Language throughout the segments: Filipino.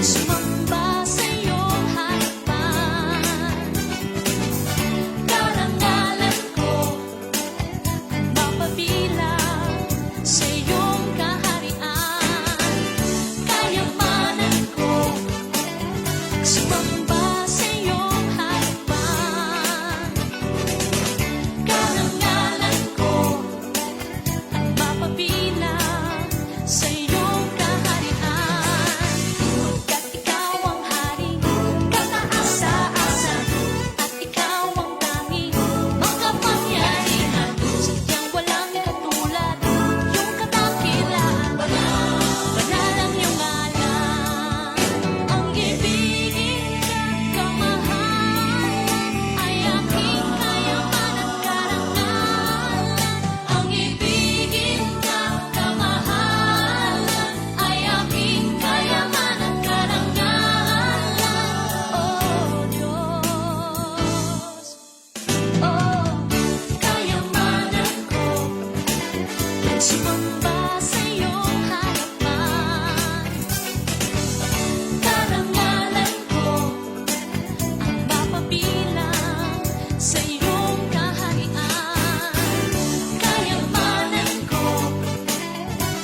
sumamba sa iyong harapan. Karangalan ko ang mapabilang sa iyong kaharian. Kayamanan ko sumamba sa iyong harapan. Karangalan ko ang mapabilang sa iyong kaharian. Pagkat ikaw ang hari, kataas-taasan, at ikaw ang tanging makapangyarihan. Sadyang walang katulad, iyong kadakilaan. Banal ang iyong ngalan, ang ibigin at kamahalan ay aking kayamanan at karangalan. Ang ibigin at kamahalan ay aking kayamanan at karangalan. Oh Diyos, oh kayamanan ko ang sumamba sa iyong harapan. Karangalan ko ang mapabilang sa iyong kaharian. Kayamanan ko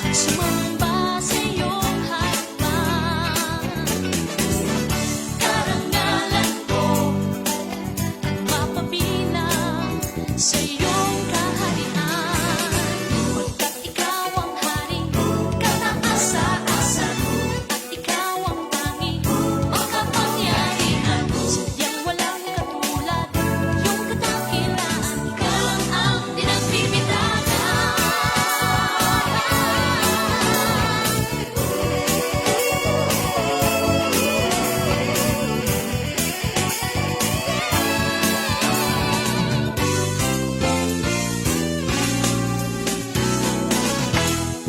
ang sumamba sa iyong harapan. Karangalan ko ang mapabilang sa iyong kaharian. Pagkat ikaw ang hari, kataas-taasan, at ikaw ang tanging makapangyarihan. Sadyang walang katulad, iyong kadakilaan. Ikaw lang ang pinagbibitagan.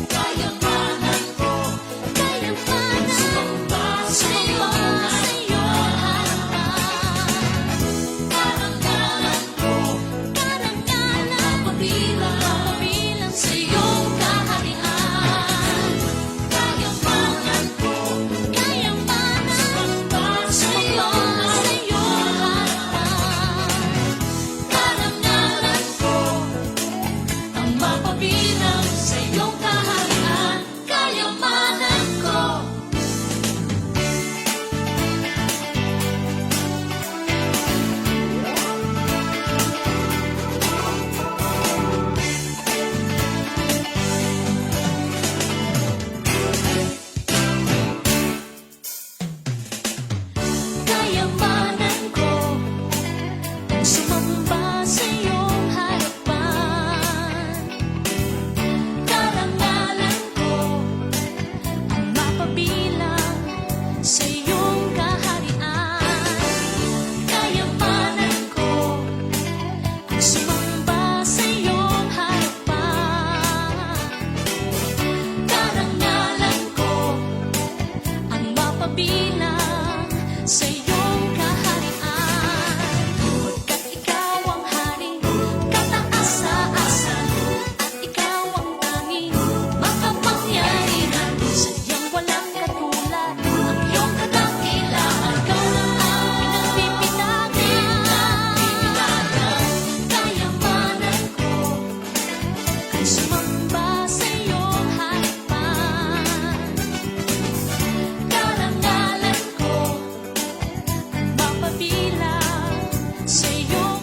Kayamanan ko, kayamanan sumamba sa iyong harapan. Karangalan ko, karangalan mapabilang sa iyong kaharian. Kayamanan ko, kayamanan sumamba sa iyong harapan. Karangalan ko ang mapabilang sa iyong kaharian. Kayamanan ko. Kayamanan ko ang sumamba sa iyong harapan. Karangalan ko ang mapabilang sa iyong kaharian. Kayamanan ko ang sumamba sa iyong harapan. Karangalan ko ang mapabilang sa iyong kaharian. Pagkat ikaw ang hari, kataas-taasan, at ikaw ang tanging makapangyarihan. Sadyang walang katulad, ang iyong kadakilaan. Ikaw lang ang pinagbibitagan. Kayamanan ko ay sumamba sa iyong harapan. Karangalan ko ang mapabilang sa iyong.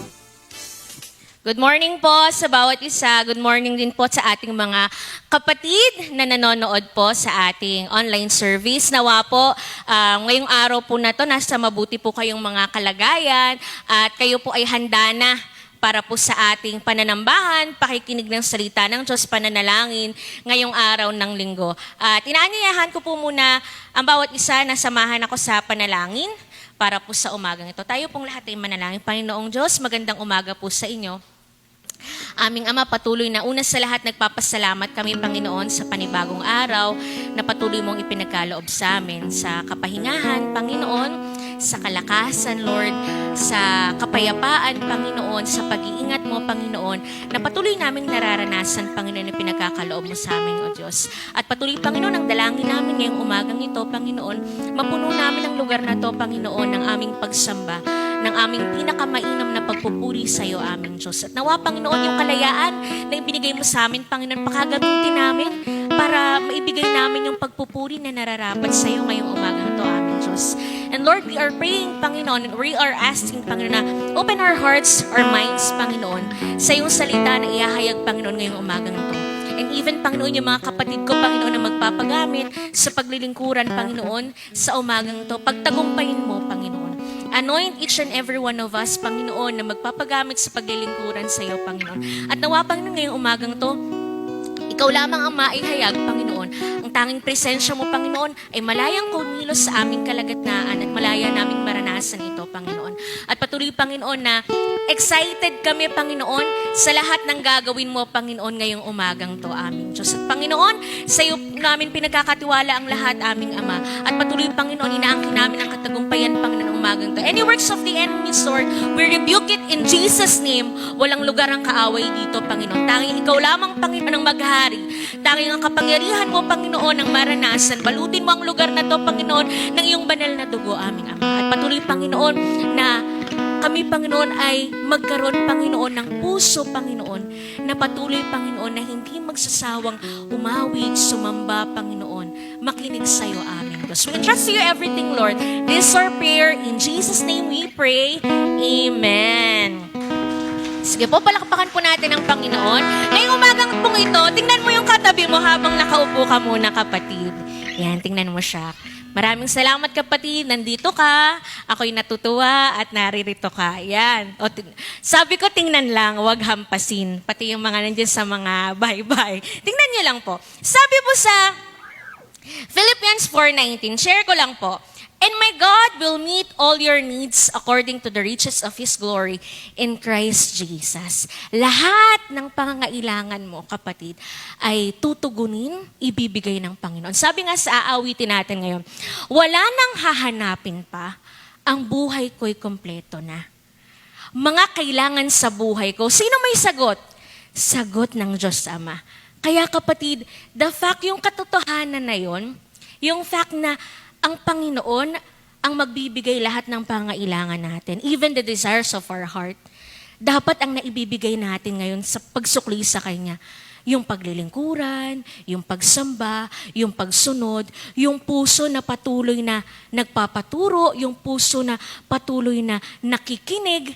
Good morning po sa bawat isa. Good morning din po sa ating mga kapatid na nanonood po sa ating online service. Nawa po, ngayong araw po na to, nasa mabuti po kayong mga kalagayan at kayo po ay handa na para po sa ating pananambahan, pakikinig ng salita ng Diyos, pananalangin ngayong araw ng linggo. At inaanyayahan ko po muna ang bawat isa na samahan ako sa panalangin para po sa umagang ito. Tayo pong lahat ay manalangin. Panginoong Diyos, magandang umaga po sa inyo. Aming Ama, patuloy na una sa lahat nagpapasalamat kami, Panginoon, sa panibagong araw na patuloy mong ipinagkaloob sa amin sa kapahingahan, Panginoon, sa kalakasan, Lord, sa kapayapaan, Panginoon, sa pag-iingat mo, Panginoon, na patuloy namin nararanasan, Panginoon, na pinagkakaloob mo sa amin, O Diyos. At patuloy, Panginoon, ang dalangin namin ngayong umagang ito, Panginoon, mapuno lugar na to, Panginoon, ng aming pagsamba, ng aming pinakamainam na pagpupuri sa iyo, aming Diyos. At nawa, Panginoon, yung kalayaan na ibinigay mo sa amin, Panginoon, pakagamitin namin para maibigay namin yung pagpupuri na nararapat sa iyo ngayong umagang to, aming Diyos. And Lord, we are praying, Panginoon, and we are asking, Panginoon, na open our hearts, our minds, Panginoon, sa iyong salita na ihahayag, Panginoon, ngayong umagang to. And even, Panginoon, yung mga kapatid ko, Panginoon, na magpapagamit sa paglilingkuran, Panginoon, sa umagang to, pagtagumpayin mo, Panginoon. Anoint each and every one of us, Panginoon, na magpapagamit sa paglilingkuran sa iyo, Panginoon. At nawa, Panginoon, ngayong umagang to, ikaw lamang ang maihayag, Panginoon. Ang tanging presensya mo, Panginoon, ay malayang kumilos sa aming kalagitnaan at malaya naming maranasan ito, Panginoon. At patuloy, Panginoon, na excited kami, Panginoon, sa lahat ng gagawin mo, Panginoon, ngayong umagang to, aming Diyos. At Panginoon, sa iyo namin pinagkakatiwala ang lahat, aming Ama. At patuloy, Panginoon, inaangkin namin ang katagumpayan, Panginoon, umagang to. Any works of the enemy, Lord, we rebuke it in Jesus' name. Walang lugar ang kaaway dito, Panginoon. Tanging ikaw lamang, Panginoon, ang maghari. Tanging ang kapangyarihan mo, Panginoon, ang maranasan. Balutin mo ang lugar na to, Panginoon, ng iyong banal na dugo, aming Ama. At patuloy, Panginoon, na kami, Panginoon, ay magkaroon, Panginoon, ng puso, Panginoon, na patuloy, Panginoon, na hindi magsasawang umawit, sumamba, Panginoon, makinig sa iyo, aming Diyos. We entrust to you everything, Lord. This is our prayer. In Jesus' name we pray. Amen. Sige po, palakpakan po natin ang Panginoon. Ngayong umagang pong ito, tingnan mo yung katabi mo habang nakaupo ka muna, kapatid. Yan, tingnan mo siya. Maraming salamat, kapatid. Nandito ka. Ako'y natutuwa at naririto ka. Yan. Sabi ko, tingnan lang, huwag hampasin. Pati yung mga nandiyan sa mga bye-bye. Tingnan niyo lang po. Sabi po sa Philippians 4:19, share ko lang po. And my God will meet all your needs according to the riches of His glory in Christ Jesus. Lahat ng pangangailangan mo, kapatid, ay tutugunin, ibibigay ng Panginoon. Sabi nga sa aawitin natin ngayon, wala nang hahanapin pa, ang buhay ko'y kompleto na. Mga kailangan sa buhay ko, sino may sagot? Sagot ng Diyos Ama. Kaya kapatid, the fact, yung katotohanan na yon, yung fact na ang Panginoon ang magbibigay lahat ng pangailangan natin, even the desires of our heart. Dapat ang naibibigay natin ngayon sa pagsukli sa Kanya, yung paglilingkuran, yung pagsamba, yung pagsunod, yung puso na patuloy na nagpapaturo, yung puso na patuloy na nakikinig,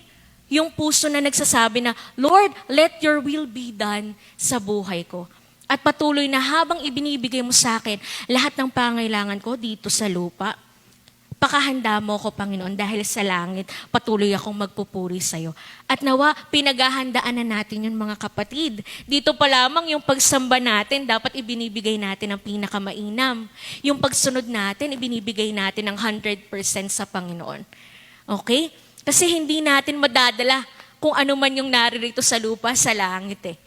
yung puso na nagsasabi na, Lord, let your will be done sa buhay ko. At patuloy na habang ibinibigay mo sa akin lahat ng pangailangan ko dito sa lupa, pakahanda mo ko, Panginoon, dahil sa langit, patuloy akong magpupuri sa iyo. At nawa, pinaghahandaan na natin yun, mga kapatid. Dito pa lamang yung pagsamba natin, dapat ibinibigay natin ang pinakamainam. Yung pagsunod natin, ibinibigay natin ang 100% sa Panginoon. Okay? Kasi hindi natin madadala kung ano man yung naririto sa lupa, sa langit eh.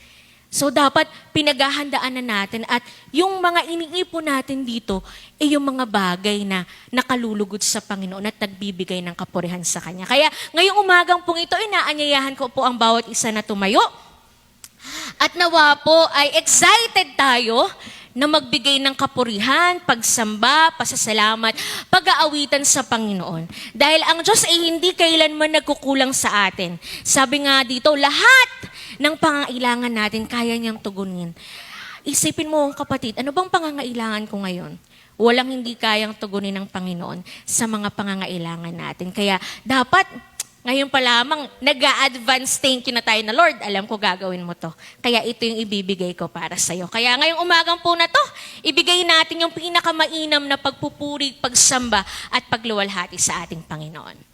So dapat pinaghahandaan na natin at yung mga iniipon natin dito ay yung mga bagay na nakalulugod sa Panginoon at nagbibigay ng kapurihan sa Kanya. Kaya ngayong umagang pong ito, inaanyayahan ko po ang bawat isa na tumayo. At nawa po ay excited tayo na magbigay ng kapurihan, pagsamba, pasasalamat, pag-aawitan sa Panginoon. Dahil ang Diyos ay hindi kailanman nagkukulang sa atin. Sabi nga dito, lahat ng pangangailangan natin, kaya niyang tugunin. Isipin mo, kapatid, ano bang pangangailangan ko ngayon? Walang hindi kayang tugunin ng Panginoon sa mga pangangailangan natin. Kaya dapat, ngayon pa lamang, nag-a-advance thank you na tayo na, Lord, alam ko gagawin mo to. Kaya ito yung ibibigay ko para sa'yo. Kaya ngayong umagang po na to, ibigay natin yung pinakamainam na pagpupuri, pagsamba, at pagluwalhati sa ating Panginoon.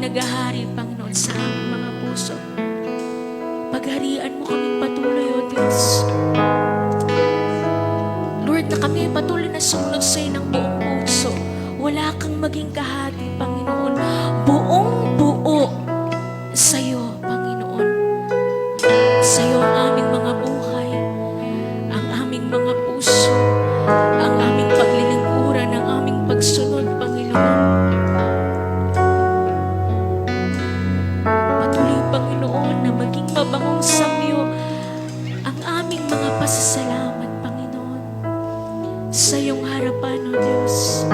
naghahari, Panginoon, sa aming mga puso. Pagharian mo kaming patuloy, O Diyos. Lord, na kami patuloy na sumunod sa iyo ng buong puso. Wala kang maging kahati, Panginoon. Buong buo sa iyo, Panginoon. Sa iyo ang aming mga buhay, ang aming mga puso, ang aming paglilingkuran, ang aming pagsunod, Panginoon. Patuloy, Panginoon, na maging mabangong samyo ang aming mga pasasalamat, Panginoon, sa iyong harapan, O Diyos.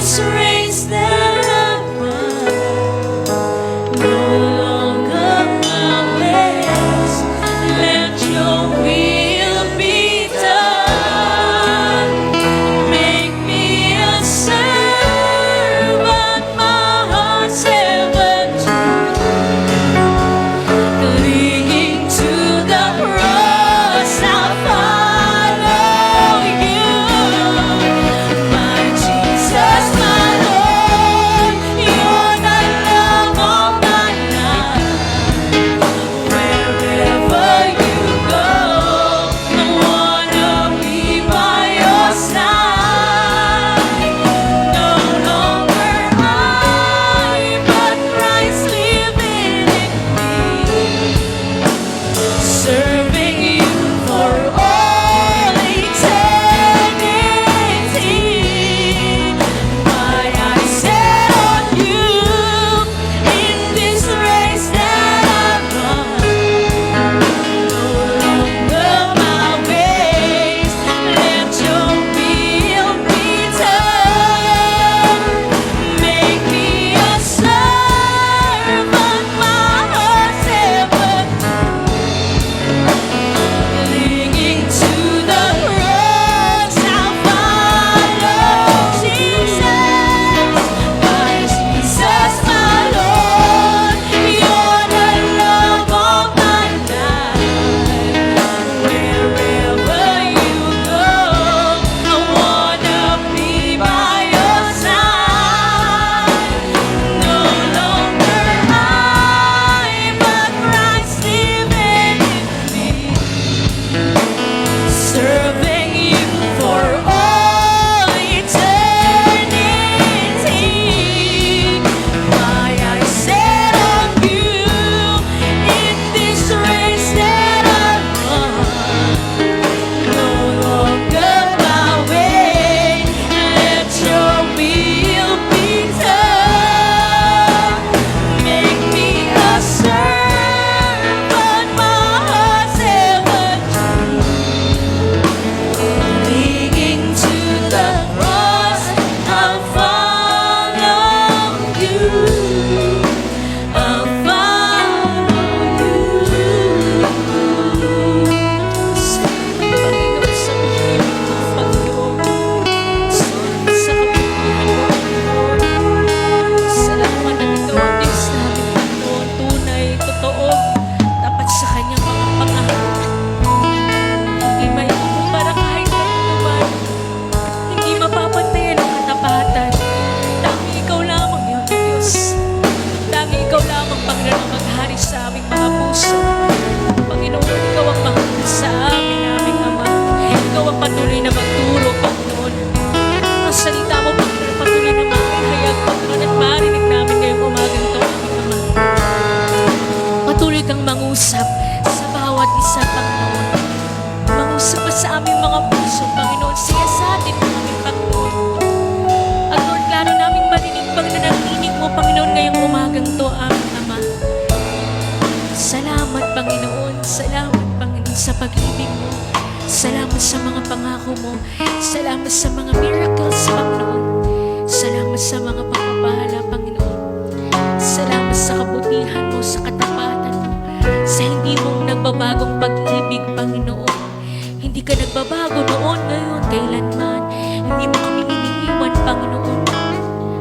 this race that I run, no longer my ways. Let your will be done. Make me a servant, my heart's ever true. Clinging to the cross, I'll follow you. My Jesus, my Lord, you're the love of my life. Wherever you go, I wanna be by your side. No longer I, but Christ living in me. Serving you for all eternity. My eyes set on you in this race that I run. No longer my ways. Let your will be done. Make me a servant, my heart's ever clinging to the cross, I'll follow Jesus. My Jesus, my Lord, you're the love of my life. Wherever you go, I wanna be by your side. No longer I, but Christ living in me. Serving you for all eternity. My eyes set on you in this race that I run. No longer my way. Let your will be done. Make me a servant, my heart's ever true. Clinging to the cross, I'll follow you. I'll follow you. Salamat, Panginoon, sa pag-ibig mo, Panginoon. Salamat sa kabutihan mo, Panginoon. Salamat na ikaw ang Diyos namin, Panginoon. Tunay, totoo, tapat sa kanyang mga pangako. Hindi may kukumpara kahit kanino man. Hindi mapapantayan ang katapatan. Tangi ikaw lamang, Iyong Diyos. Tangi ikaw lamang, Panginoon, ang maghari sa aming mga puso. Panginoon, ikaw ang mahal sa amin, aming Ama. Ikaw ang patuloy na magturo, Panginoon. Ang salita mo, Panginoon, patuloy na makihayag, Panginoon, at marinig namin ngayong umagang ito, aming Ama. Patuloy kang mangusap sa bawat isa, Panginoon. Mangusap ka sa aming mga puso, Panginoon. Siya sa atin, aming Panginoon. At Lord, klaro naming marinig pang nananginig mo, Panginoon, ngayong umagang to, aming Ama. Salamat, Panginoon. Salamat, Panginoon, sa pag-ibig mo. Salamat sa mga pangako mo. Salamat sa mga miracles, Panginoon. Salamat sa mga pagpapala, Panginoon. Salamat sa kabutihan mo, sa katapatan mo, sa hindi mong nagbabagong pag-ibig, Panginoon. Hindi ka nagbabago noon, ngayon, kailanman. Hindi mo kami iniiwan, Panginoon.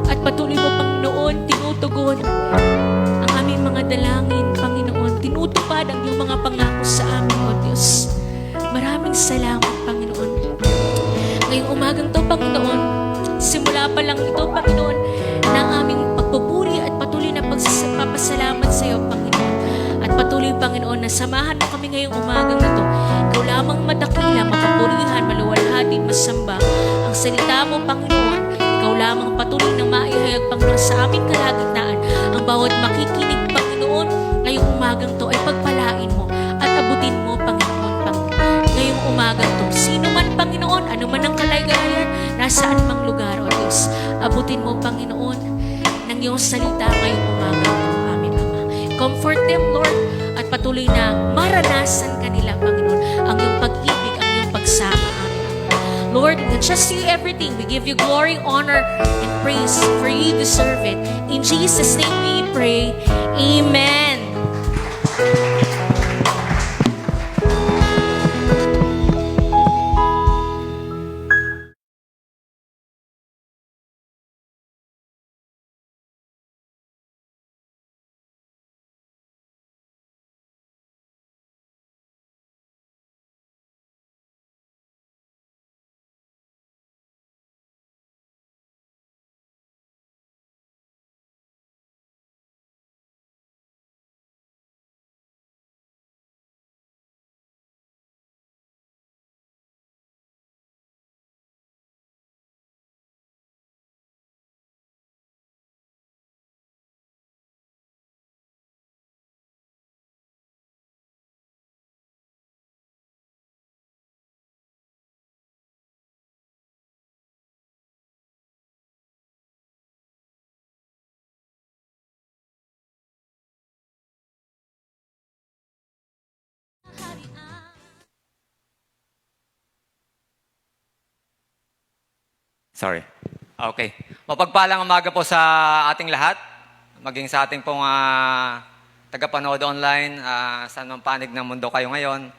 At patuloy mo, Panginoon, tinutugon ang aming mga dalangin, Panginoon. Tinutupad ang iyong mga pangako sa amin, O Diyos. Maraming salamat, Panginoon. Ngayong umagang to, Panginoon, simula pa lang ito, Panginoon, na ang aming pagpupuri at patuloy na pagpapasalamat sa iyo, Panginoon. At patuloy, Panginoon, na samahan mo kami ngayong umagang ito. Ikaw lamang madakila, makapurihan, maluwalhati, masamba. Ang salita mo, Panginoon, ikaw lamang patuloy na maihayag, Panginoon, sa aming kalagitnaan. Ang bawat makikinig, Panginoon, ngayong umagang to ay pagpalain mo at abutin mo, Panginoon. Ngayong umagang to, sino man, Panginoon, ano man ang kalaygayan, nasaan mang lugar, O Diyos, abutin mo, Panginoon, ng iyong salita ngayong umagang to, aming Ama. Comfort them, Lord, at patuloy na maranasan kanila, Panginoon, ang iyong pag-ibig, ang iyong pagsama, aming Ama. Lord, we entrust to you everything. We give you glory, honor, and praise, for you deserve it. In Jesus' name we pray. Amen. Sorry. Okay. Mapagpalang umaga po sa ating lahat, maging sa ating pong tagapanood online, sa anong panig ng mundo kayo ngayon.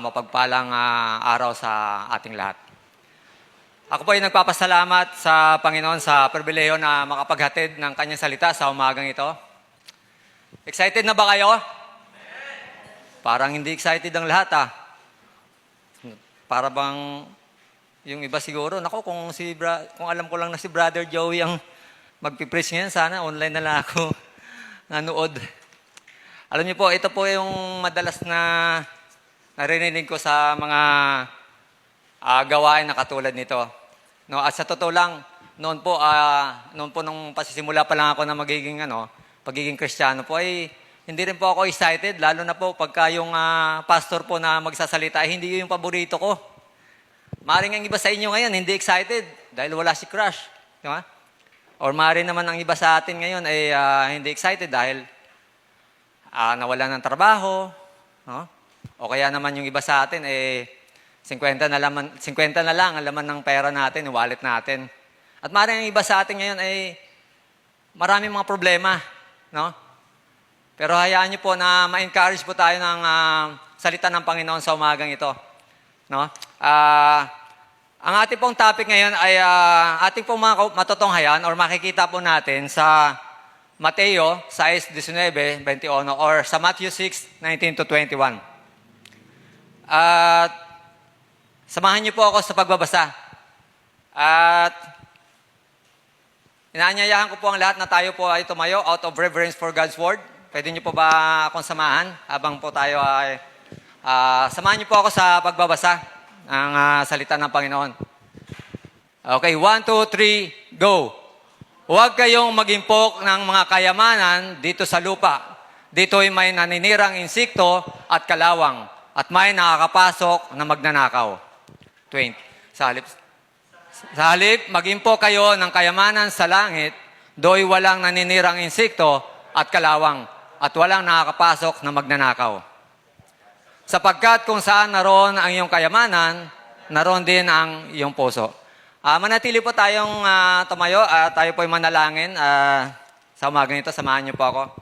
Mapagpalang araw sa ating lahat. Ako po ay nagpapasalamat sa Panginoon sa pribileyo na makapaghatid ng kanyang salita sa umagang ito. Excited na ba kayo? Parang hindi excited ang lahat Para bang yung iba siguro, nako kung alam ko lang na si Brother Joey ang magpipreach ngayon, sana online na lang ako nanood. Alam niyo po, ito po yung madalas na narinig ko sa mga gawain na katulad nito. No, at sa totoo lang, noon po nung pasisimula pa lang ako na pagiging Kristiyano po, ay hindi rin po ako excited, lalo na po pagka yung pastor po na magsasalita, hindi yung paborito ko. Maring ang iba sa inyo ngayon, hindi excited dahil wala si crush. Di ba? Or maring naman ang iba sa atin ngayon ay hindi excited dahil nawala ng trabaho. No? O kaya naman yung iba sa atin, 50 na lang ang laman ng pera natin, yung wallet natin. At maring ang iba sa atin ngayon ay maraming mga problema. No? Pero hayaan niyo po na ma-encourage po tayo ng salita ng Panginoon sa umagang ito. No? Ang ating pong topic ngayon ay ating pong matutunghayan or makikita po natin sa Mateo 6:19-21 or sa Matthew 6:19-21. At samahan niyo po ako sa pagbabasa. At inaanyayahan ko po ang lahat na tayo po ay tumayo out of reverence for God's Word. Pwede niyo po ba akong samahan habang po tayo ay samahan niyo po ako sa pagbabasa ng salita ng Panginoon. Okay, 1, 2, 3, go! Huwag kayong mag-impok ng mga kayamanan dito sa lupa. Dito'y may naninirang insekto at kalawang, at may nakakapasok na magnanakaw. 20. Sa halip, mag-impok kayo ng kayamanan sa langit, do'y walang naninirang insekto at kalawang, at walang nakakapasok na magnanakaw. Sapagkat kung saan naroon ang iyong kayamanan, naroon din ang iyong puso. Manatili po tayong tumayo at tayo po ay manalangin. Sa umagang ito, samahan niyo po ako.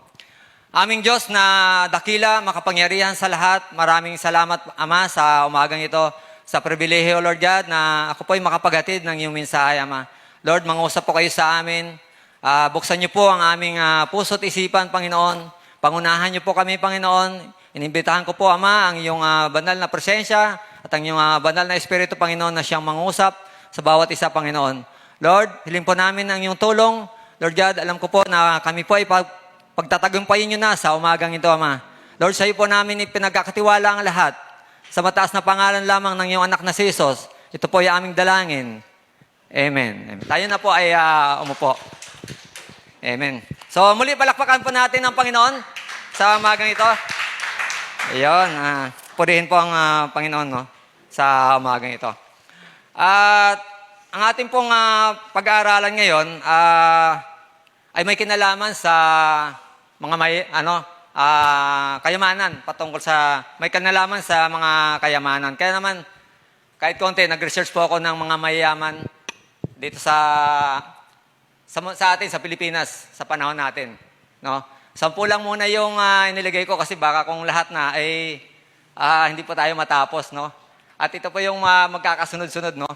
Aming Diyos na dakila, makapangyarihan sa lahat, maraming salamat, Ama, sa umagang ito, sa pribilehiyo, Lord God, na ako po ay makapaghatid ng iyong mensahe, Ama. Lord, mangusap po kayo sa amin. Buksan niyo po ang aming puso at isipan, Panginoon. Pangunahan niyo po kami, Panginoon. Inimbitahan ko po, Ama, ang iyong banal na presensya at ang iyong banal na Espiritu, Panginoon, na siyang mangusap sa bawat isa, Panginoon. Lord, hiling po namin ang iyong tulong. Lord God, alam ko po na kami po ay pagtatagumpayin niyo na sa umagang ito, Ama. Lord, sa iyo po namin ipinagkakatiwala ang lahat. Sa mataas na pangalan lamang ng iyong anak na si Jesus, ito po ay aming dalangin. Amen. Tayo na po ay umupo. Amen. So, muli palakpakan po natin ang Panginoon sa umagang ito. Ayun, purihin po ang Panginoon sa umagang ito. At ang ating pong pag-aaralan ngayon ay may kinalaman sa mga kayamanan, patungkol sa may kinalaman sa mga kayamanan. Kaya naman kahit konti, nag-research po ako ng mga mayayaman dito sa atin, sa Pilipinas, sa panahon natin. No? 10 lang muna yung inilagay ko kasi baka kung lahat na ay hindi po tayo matapos. No? At ito po yung magkakasunod-sunod. No?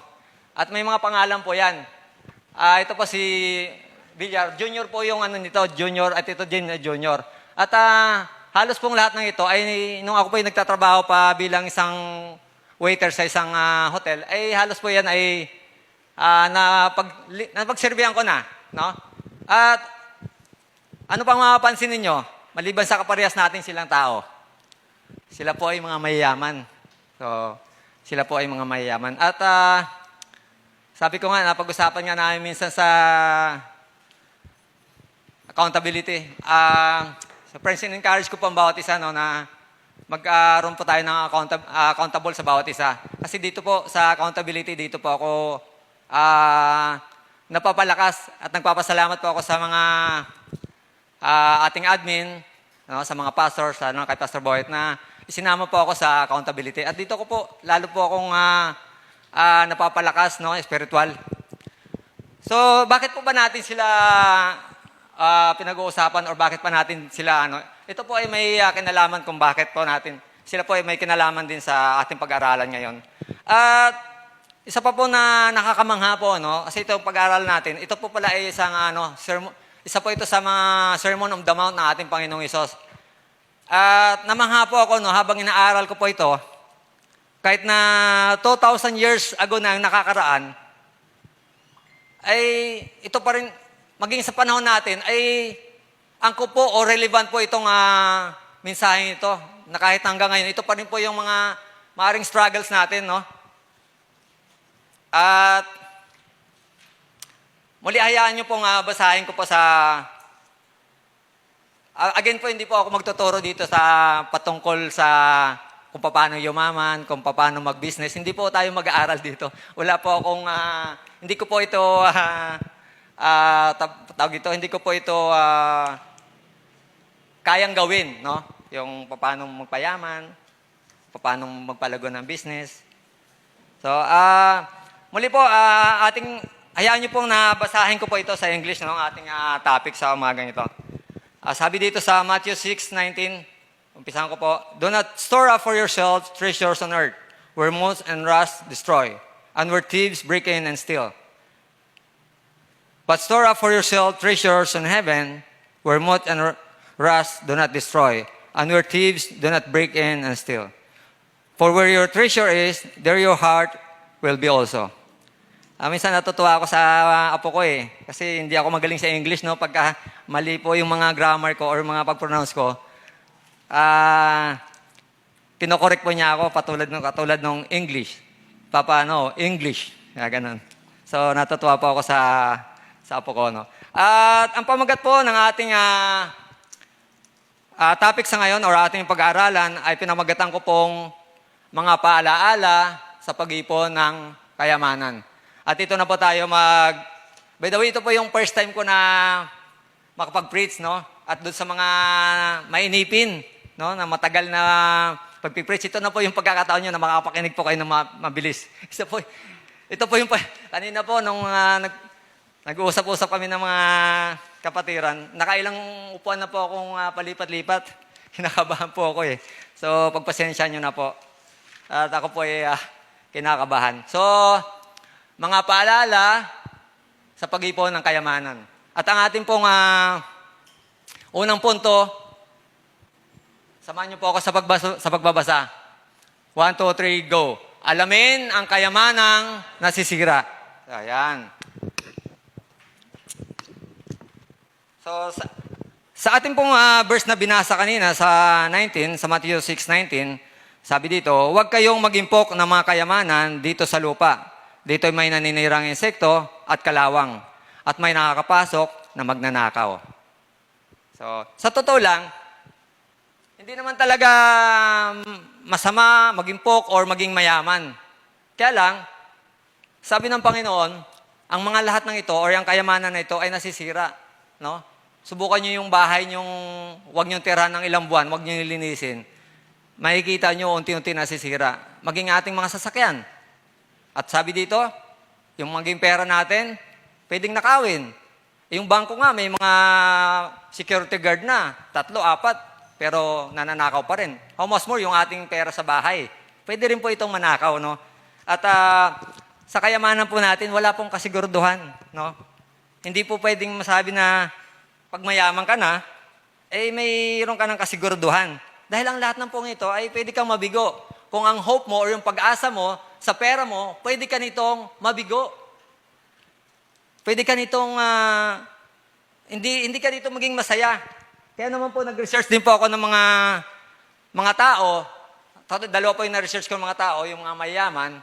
At may mga pangalan po yan. Ito po si Villar. Junior po yung ano nito, junior. At ito din junior. At halos pong lahat ng ito ay nung ako po yung nagtatrabaho pa bilang isang waiter sa isang hotel, ay halos po yan ay napagserbihan ko na. No? At ano pang mapapansin ninyo? Maliban sa kaparehas natin silang tao. Sila po ay mga mayayaman. So, sila po ay mga mayayaman. At sabi ko nga, napag-usapan nga namin minsan sa accountability. So, friends, encourage ko po ang bawat isa no, na magkaroon po tayo ng accountable sa bawat isa. Kasi dito po, sa accountability, dito po ako napapalakas at nagpapasalamat po ako sa mga ating admin, no, sa mga pastors, kay Pastor Boyet na isinama po ako sa accountability. At dito ko po, lalo po akong napapalakas, no, spiritual. So, bakit po ba natin sila pinag-uusapan or bakit pa natin sila, ito po ay may kinalaman kung bakit po natin, sila po ay may kinalaman din sa ating pag-aralan ngayon. At isa pa po na nakakamangha po, no, kasi ito pag-aaral natin, ito po pala ay isang sermon, isa po ito sa mga Sermon on the Mount na ating Panginoong Hesus. At namangha po ako, no, habang inaaral ko po ito, kahit na 2,000 years ago na yung nakakaraan, ay ito pa rin, maging sa panahon natin, ay angko po o relevant po itong mensahe ito, na kahit hanggang ngayon, ito pa rin po yung mga maaring struggles natin, no? At muli, hayaan nyo pong basahin ko po sa again po, hindi po ako magtuturo dito sa patungkol sa kung paano yumaman, kung paano mag-business. Hindi po tayo mag-aaral dito. Wala po akong, hindi ko po ito, hindi ko po ito kayang gawin, no? Yung paano magpayaman, paano magpalago ng business. So, muli po, hayaan niyo pong nabasahin ko po ito sa English, no? Ang ating topic sa umagang ito. Sabi dito sa Matthew 6:19, umpisahan ko po, do not store up for yourselves treasures on earth, where moth and rust destroy, and where thieves break in and steal. But store up for yourselves treasures in heaven, where moth and rust do not destroy, and where thieves do not break in and steal. For where your treasure is, there your heart will be also. Minsan natutuwa ako sa apo ko kasi hindi ako magaling sa English, no? Pagka mali po yung mga grammar ko or mga pag-pronounce ko, kinokorek po niya ako katulad ng English. Papa, English. Ganun. So, natutuwa po ako sa apo ko, no? At ang pamagat po ng ating topic sa ngayon or ating pag-aaralan ay pinamagatan ko pong mga paalaala sa pag-ipon ng kayamanan. At ito na po tayo by the way, ito po yung first time ko na makapag-preach, no? At doon sa mga mainipin, no, na matagal na pag-preach, ito na po yung pagkakataon nyo na makapakinig po kayo ng mabilis. Ito po yung, kanina po, nung nag-uusap-usap kami ng mga kapatiran, nakailang upuan na po akong palipat-lipat. Kinakabahan po ako So, pagpasensya nyo na po. At ako po kinakabahan. So, mga paalala sa pag-ipon ng kayamanan. At ang ating pong unang punto, samahan niyo po ako sa pagbabasa. 1, 2, 3, go. Alamin ang kayamanang nasisira. Ayan. So, sa ating pong verse na binasa kanina sa 19, sa Matthew 6:19, sabi dito, huwag kayong mag-impok ng mga kayamanan dito sa lupa. Dito may naninirang insekto at kalawang. At may nakakapasok na magnanakaw. So, sa totoo lang, hindi naman talaga masama mag-impok or maging mayaman. Kaya lang, sabi ng Panginoon, ang mga lahat ng ito or ang kayamanan na ito ay nasisira. No? Subukan nyo yung bahay nyong, huwag nyo tirahan ng ilang buwan, huwag nyo nilinisin. Makikita nyo unti-unti nasisira. Maging ating mga sasakyan. At sabi dito, yung maging pera natin, pwedeng nakawin. Yung bangko nga, may mga security guard na, 3, 4, pero nananakaw pa rin. How much more yung ating pera sa bahay? Pwede rin po itong manakaw, no? At sa kayamanan po natin, wala pong kasiguraduhan, no? Hindi po pwedeng masabi na pag mayaman ka na, mayroon ka ng kasiguraduhan. Dahil ang lahat ng pong ito ay pwede kang mabigo. Kung ang hope mo o yung pag-asa mo sa pera mo, pwede ka nitong mabigo. Pwede ka nitong, hindi ka nito maging masaya. Kaya naman po, nag-research din po ako ng mga tao. Dalawa po yung na-research ko ng mga tao, yung mga mayayaman.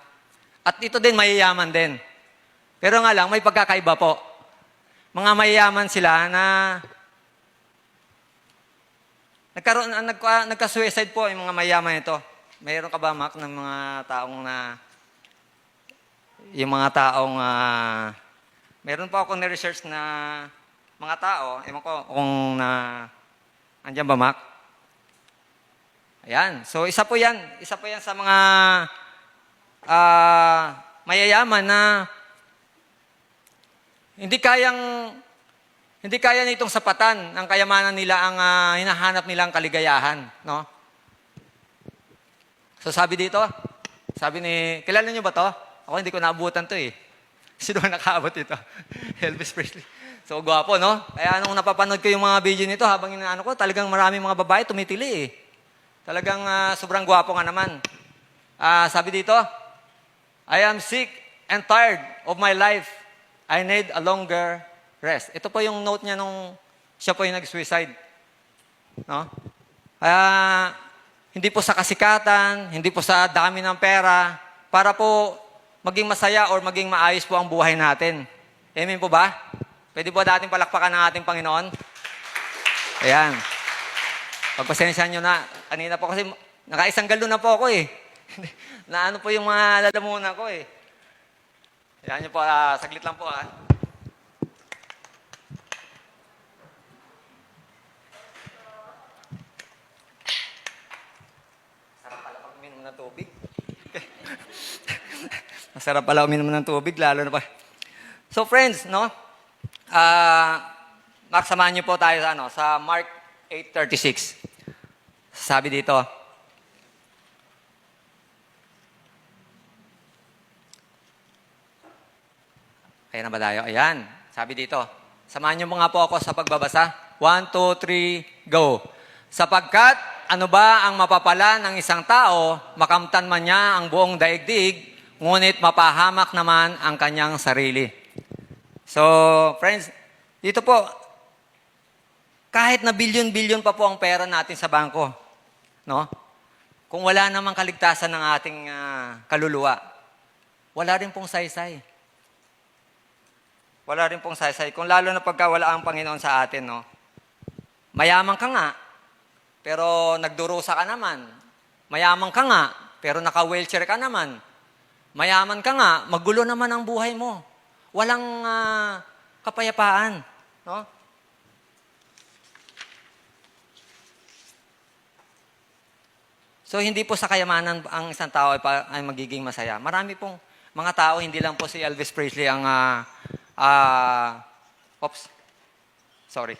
At ito din, mayayaman din. Pero nga lang, may pagkakaiba po. Mga mayayaman sila na nagka-suicide po yung mga mayayaman ito. Mayroon ka ba, Mac, ng mga taong meron po ako na-research na mga tao, ewan ko kung andyan ba, Mac? Ayan. So, isa po yan sa mga mayayaman na hindi kaya nitong sapatan ng kayamanan nila ang hinahanap nilang kaligayahan, no? So sabi dito, kilala niyo ba to? Ako hindi ko naabutan to eh. Sino ang nakaabot ito? Elvis Presley. So gwapo, no? Kaya nung napapanood ko yung mga video nito, habang inaano ko, talagang maraming mga babae tumitili eh. Talagang sobrang gwapo nga naman. Sabi dito, I am sick and tired of my life. I need a longer rest. Ito po yung note niya nung siya po yung nag-suicide. No? Hindi po sa kasikatan, hindi po sa dami ng pera, para po maging masaya or maging maayos po ang buhay natin. Amen po ba? Pwede po natin palakpakan ng ating Panginoon? Ayan. Pagpasensyahan nyo na. Kanina po kasi, nakaisang galon na po ako eh. Naano po yung mga lalamunan ko eh. Ayan nyo po, saglit lang po ng tubig. Masarap pala uminom ng tubig, lalo na pa. So friends, no? Mark, samahan niyo po tayo sa Mark 8:36. Sabi dito, kaya na ba tayo? Ayan, sabi dito, samahan niyo mga po ako sa pagbabasa. 1, 2, 3, go. Sapagkat ano ba ang mapapala ng isang tao, makamtan man niya ang buong daigdig, ngunit mapahamak naman ang kanyang sarili. So, friends, dito po, kahit na bilyon-bilyon pa po ang pera natin sa bangko, no? Kung wala namang kaligtasan ng ating kaluluwa, wala rin pong saysay. Wala rin pong saysay. Kung lalo na pagka wala ang Panginoon sa atin, no? Mayaman ka nga, pero nagdurusa ka naman. Mayaman ka nga, pero naka-wheelchair ka naman. Mayaman ka nga, magulo naman ang buhay mo. Walang kapayapaan. No? So, hindi po sa kayamanan ang isang tao ay magiging masaya. Marami pong mga tao, hindi lang po si Elvis Presley ang sorry.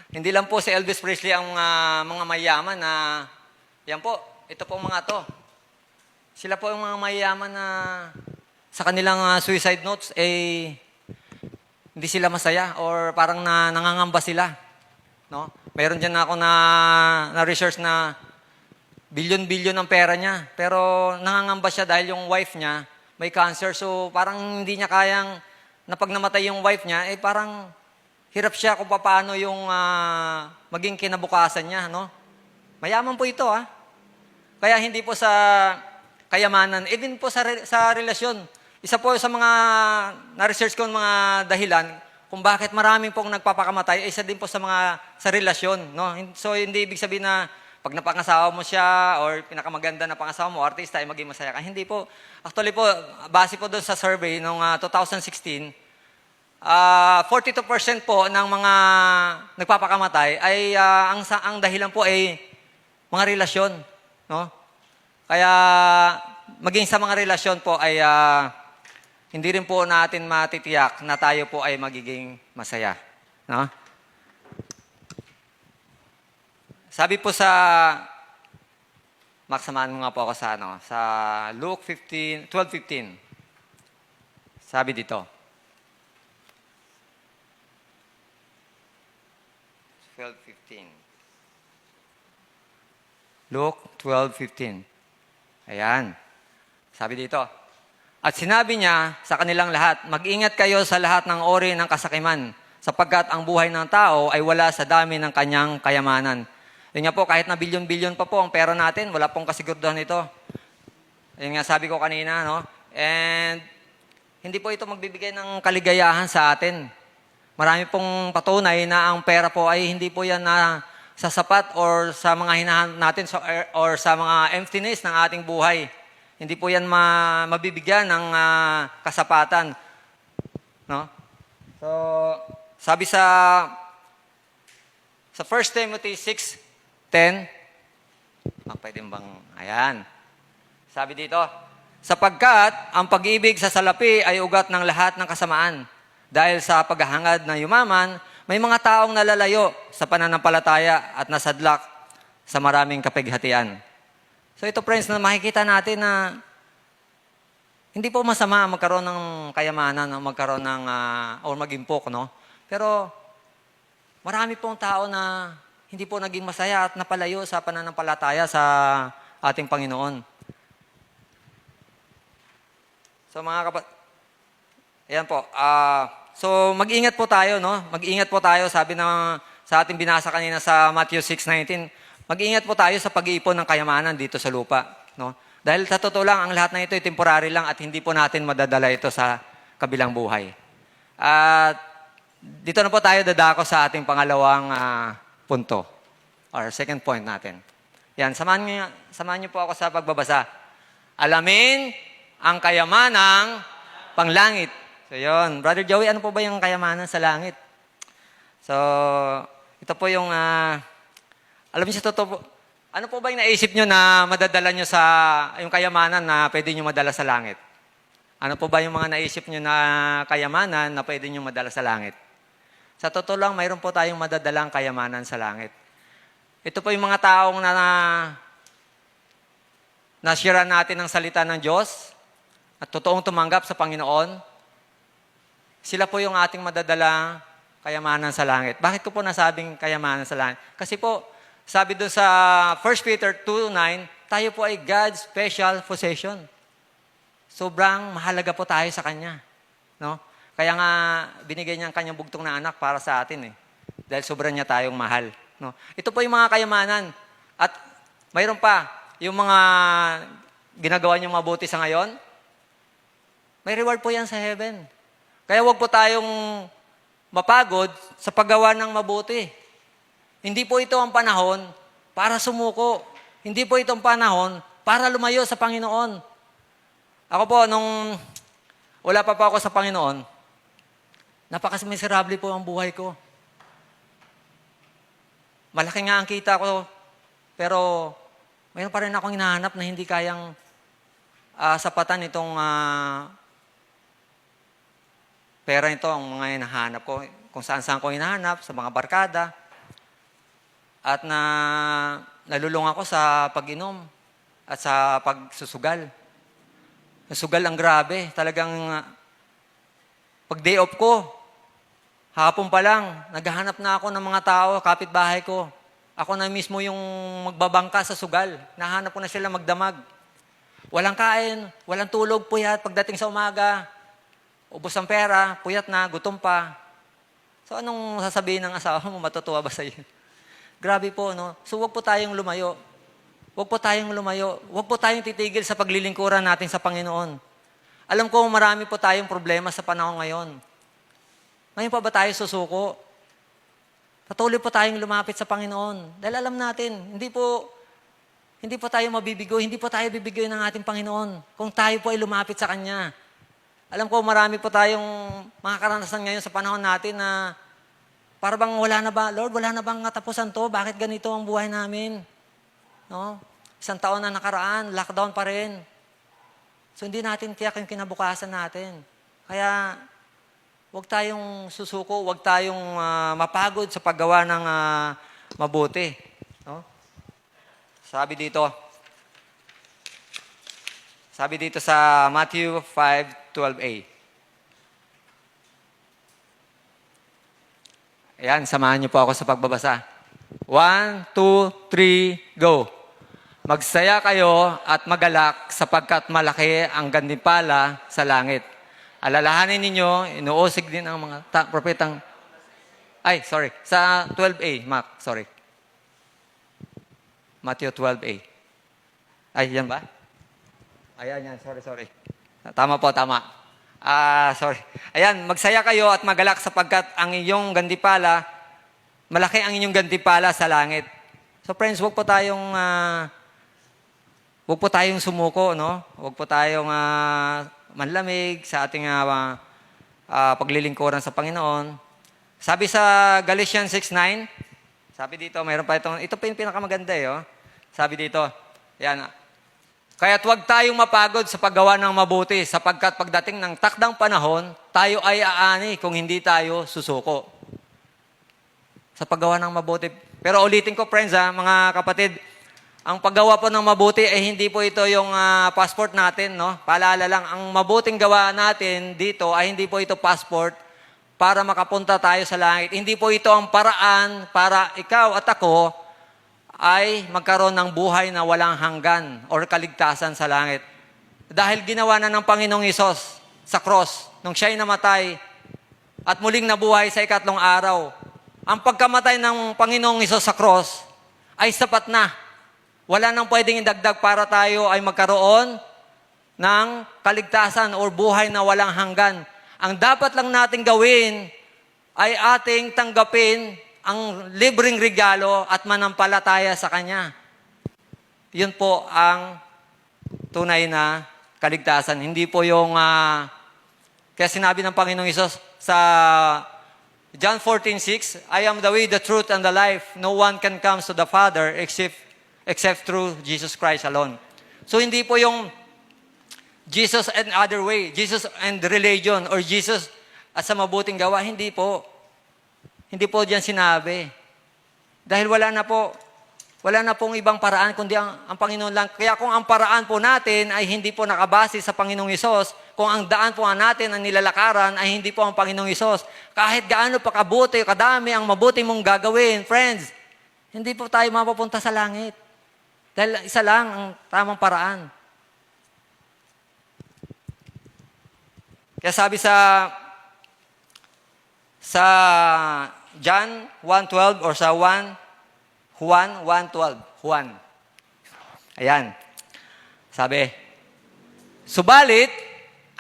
Hindi lang po si Elvis Presley ang mga mayaman na, yan po, ito po mga to. Sila po yung mga mayaman na sa kanilang suicide notes, hindi sila masaya or parang nangangamba sila. No? Mayroon dyan ako na research na bilyon-bilyon ang pera niya, pero nangangamba siya dahil yung wife niya may cancer, so parang hindi niya kayang, na pag namatay yung wife niya, parang hirap siya kung paano yung maging kinabukasan niya, no? Mayaman po ito, Kaya hindi po sa kayamanan, din po sa relasyon. Isa po sa mga na-research ko mga dahilan kung bakit maraming pong nagpapakamatay, isa din po sa relasyon, no? So hindi ibig sabihin na pag napangasawa mo siya or pinakamaganda na pangasawa mo, artista, ay maging masaya ka. Hindi po. Actually po, base po doon sa survey noong 2016, 42% po ng mga nagpapakamatay ay ang dahilan po ay mga relasyon, no? Kaya maging sa mga relasyon po ay hindi rin po natin matitiyak na tayo po ay magiging masaya. No? Sabi po sa, maksamaan mo nga po ako sa Luke 12:15. Sabi dito. 12:15. Luke 12:15. Ayan. Sabi dito. At sinabi niya sa kanilang lahat, mag-ingat kayo sa lahat ng ori ng kasakiman, sapagkat ang buhay ng tao ay wala sa dami ng kanyang kayamanan. Yun nga po, kahit na bilyon-bilyon pa po ang pera natin, wala pong kasiguraduhan ito. Yun nga sabi ko kanina, no? And hindi po ito magbibigay ng kaligayahan sa atin. Marami pong patunay na ang pera po ay hindi po yan na sasapat or sa mga hinahanap natin or sa mga emptiness ng ating buhay. Hindi po yan mabibigyan ng kasapatan. No? So, sabi sa 1 Timothy 6:10, pwede bang, ayan. Sabi dito, sapagkat ang pag-ibig sa salapi ay ugat ng lahat ng kasamaan. Dahil sa paghahangad na yumaman, may mga taong nalalayo sa pananampalataya at nasadlak sa maraming kapighatian. So ito friends, na makikita natin na hindi po masama magkaroon ng kayamanan o magkaroon ng or mag-impok, no? Pero marami pong tao na hindi po naging masaya at napalayo sa pananampalataya sa ating Panginoon. So mga ayan po. So mag-ingat po tayo, no? Mag-ingat po tayo, sabi sa ating binasa kanina sa Matthew 6:19. Mag-ingat po tayo sa pag-iipon ng kayamanan dito sa lupa, no? Dahil sa totoo lang, ang lahat na ito ay temporary lang at hindi po natin madadala ito sa kabilang buhay. At dito na po tayo dadako sa ating pangalawang punto or second point natin. Yan, samahan niyo po ako sa pagbabasa. Alamin ang kayamanang panglangit. So yun, Brother Joey, ano po ba yung kayamanan sa langit? So, ito po yung, alam niyo sa totoo, ano po ba yung naisip niyo na madadala niyo sa, yung kayamanan na pwede niyo madala sa langit? Ano po ba yung mga naisip niyo na kayamanan na pwede niyo madala sa langit? Sa totoo lang, mayroon po tayong madadalang kayamanan sa langit. Ito po yung mga taong na-share natin ang salita ng Diyos at totoong tumanggap sa Panginoon. Sila po yung ating madadalang kayamanan sa langit. Bakit ko po nasabing kayamanan sa langit? Kasi po, sabi doon sa 1 Peter 2:9, tayo po ay God's special possession. Sobrang mahalaga po tayo sa Kanya. No? Kaya nga, binigay niya ang Kanyang bugtong na anak para sa atin. Dahil sobrang niya tayong mahal. No? Ito po yung mga kayamanan. At mayroon pa, yung mga ginagawa niyong mabuti sa ngayon, may reward po yan sa heaven. Kaya wag po tayong mapagod sa paggawa ng mabuti. Hindi po ito ang panahon para sumuko. Hindi po ito ang panahon para lumayo sa Panginoon. Ako po, nung wala pa po ako sa Panginoon, napakamiserable po ang buhay ko. Malaki nga ang kita ko, pero mayroon pa rin akong hinahanap na hindi kayang sapatan itong pera nito, ang mga hinahanap ko, kung saan-saan ko hinahanap, sa mga barkada. At nalulung ako sa pag-inom at sa pagsusugal. Sugal ang grabe. Talagang pag day off ko, hapon pa lang, naghahanap na ako ng mga tao, kapitbahay ko. Ako na mismo yung magbabangka sa sugal. Nahanap ko na sila magdamag. Walang kain, walang tulog, puyat. Pagdating sa umaga, ubos ang pera, puyat na, gutom pa. So anong sasabihin ng asawa mo? Matutuwa ba sa'yo? Grabe po, no? So wag po tayong lumayo. Wag po tayong lumayo. Wag po tayong titigil sa paglilingkuran natin sa Panginoon. Alam ko marami po tayong problema sa panahon ngayon. Ngayon pa ba tayo susuko? Patuloy po tayong lumapit sa Panginoon. Dahil alam natin, hindi po tayo mabibigo, hindi po tayo bibigay ng ating Panginoon kung tayo po ay lumapit sa Kanya. Alam ko marami po tayong mga karanasan ngayon sa panahon natin na para bang wala na ba, Lord, wala na bang katapusan to? Bakit ganito ang buhay namin? No? 1 taon na nakaraan, lockdown pa rin. So hindi natin tiyak yung kinabukasan natin. Kaya huwag tayong susuko, huwag tayong mapagod sa paggawa ng mabuti. No? Sabi dito sa Matthew 5:12a. Ayan, samahan niyo po ako sa pagbabasa. 1, 2, 3, go. Magsaya kayo at magalak sapagkat malaki ang gantimpala sa langit. Alalahanin ninyo, inuusig din ang mga propetang... Sa 12a, Mark, sorry. Matthew 12a. Yan ba? Ayan, sorry. Tama po, tama. Sorry. Ayan, magsaya kayo at magalak sapagkat ang inyong gantimpala, malaki ang inyong gantimpala sa langit. So friends, huwag po tayong sumuko, no? Huwag po tayong manlamig sa ating paglilingkuran sa Panginoon. Sabi sa Galatians 6:9, sabi dito, mayroon pa ito pa yung pinakamaganda oh. Sabi dito, yan. Kaya't huwag tayong mapagod sa paggawa ng mabuti sapagkat pagdating ng takdang panahon, tayo ay aani kung hindi tayo susuko. Sa paggawa ng mabuti. Pero ulitin ko friends mga kapatid, ang paggawa po ng mabuti ay hindi po ito yung passport natin, no? Paalala lang, ang mabuting gawa natin dito ay hindi po ito passport para makapunta tayo sa langit. Hindi po ito ang paraan para ikaw at ako ay magkaroon ng buhay na walang hanggan or kaligtasan sa langit. Dahil ginawa na ng Panginoong Hesus sa cross nung siya'y namatay at muling nabuhay sa ikatlong araw. Ang pagkamatay ng Panginoong Hesus sa cross ay sapat na. Wala nang pwedeng idagdag para tayo ay magkaroon ng kaligtasan o buhay na walang hanggan. Ang dapat lang natin gawin ay ating tanggapin ang libreng regalo at manampalataya sa Kanya. Yun po ang tunay na kaligtasan. Hindi po yung, kaya sinabi ng Panginoong Hesus sa John 14:6, I am the way, the truth, and the life. No one can come to the Father except through Jesus Christ alone. So hindi po yung Jesus and other way, Jesus and religion, or Jesus at sa mabuting gawa. Hindi po. Hindi po diyan sinabi. Dahil wala na pong ibang paraan kundi ang Panginoon lang. Kaya kung ang paraan po natin ay hindi po nakabase sa Panginoong Hesus, kung ang daan po natin ang nilalakaran ay hindi po ang Panginoong Hesus, kahit gaano pa kabuti, kadami ang mabuti mong gagawin, friends, hindi po tayo mapapunta sa langit. Dahil isa lang ang tamang paraan. Kaya sabi sa John 1:12 or sa Juan 1:12. Juan. Ayan. Sabi, subalit,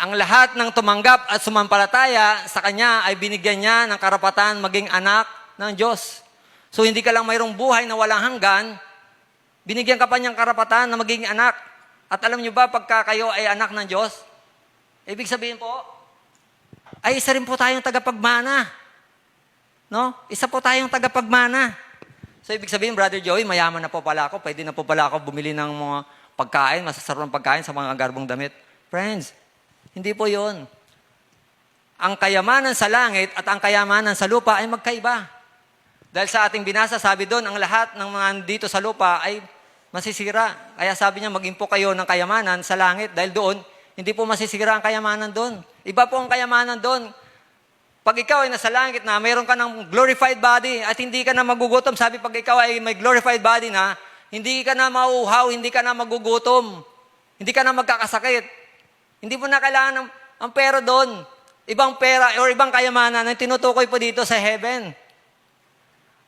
ang lahat ng tumanggap at sumampalataya sa Kanya ay binigyan niya ng karapatan maging anak ng Diyos. So hindi ka lang mayroong buhay na walang hanggan, binigyan ka pa niyang karapatan na maging anak. At alam niyo ba, pagka kayo ay anak ng Diyos, ibig sabihin po, ay isa rin po tayong tagapagmana. No? Isa po tayong tagapagmana. So, ibig sabihin, Brother Joey, mayaman na po pala ako. Pwede na po pala ako bumili ng mga pagkain, masasarap ng pagkain sa mga garbong damit. Friends, hindi po yun. Ang kayamanan sa langit at ang kayamanan sa lupa ay magkaiba. Dahil sa ating binasa, sabi doon, ang lahat ng mga dito sa lupa ay masisira. Kaya sabi niya, maging po kayo ng kayamanan sa langit. Dahil doon, hindi po masisira ang kayamanan doon. Iba po ang kayamanan doon. Pag ikaw ay nasa langit na, mayroon ka ng glorified body at hindi ka na magugutom. Sabi, pag ikaw ay may glorified body na, hindi ka na mauuhaw, hindi ka na magugutom, hindi ka na magkakasakit. Hindi mo na kailangan ang pera doon. Ibang pera or ibang kayamanan na tinutukoy po dito sa heaven.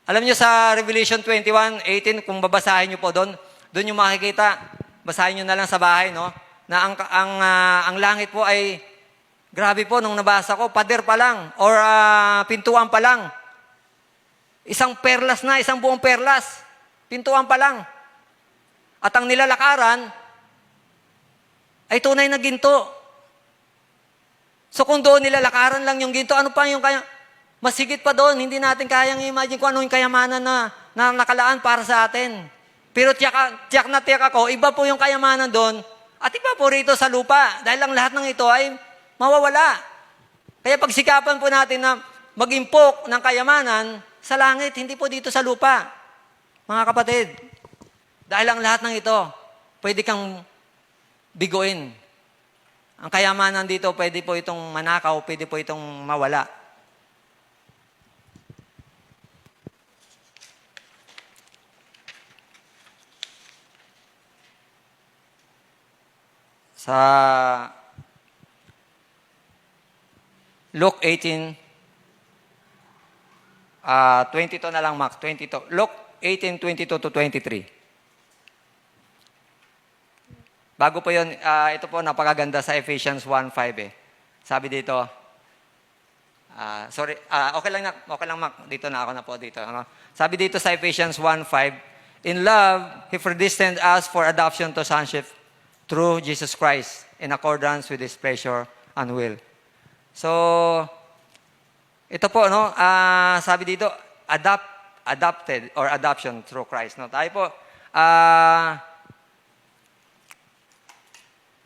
Alam niyo sa Revelation 21:18, kung babasahin niyo po doon yung makikita, basahin niyo na lang sa bahay, no? Na ang langit po ay, grabe po, nung nabasa ko, pader pa lang, or pintuan pa lang. Isang perlas na, isang buong perlas. Pintuan pa lang. At ang nilalakaran ay tunay na ginto. So kung doon nilalakaran lang yung ginto, ano pa yung kaya? Masigit pa doon, hindi natin kayang imagine kung ano yung kayamanan na nakalaan para sa atin. Pero tiyak na tiyak ako, iba po yung kayamanan doon at iba po rito sa lupa. Dahil ang lahat ng ito ay mawawala. Kaya pagsikapan po natin na mag-impok ng kayamanan sa langit, hindi po dito sa lupa. Mga kapatid, dahil ang lahat ng ito, pwede kang biguin. Ang kayamanan dito, pwede po itong manakaw, pwede po itong mawala. Sa Luke 18, 22 na lang, Max. 22. Luke 18, 22 to 23. Bago po yun, ito po napakaganda sa Ephesians 1:5 eh. Sabi dito, okay lang, Mac. Dito na ako na po dito. Ano? Sabi dito sa Ephesians 1:5, in love, He predestined us for adoption to sonship through Jesus Christ in accordance with His pleasure and will. So, ito po, no? Sabi dito, adopted or adoption through Christ. No? Tayo po,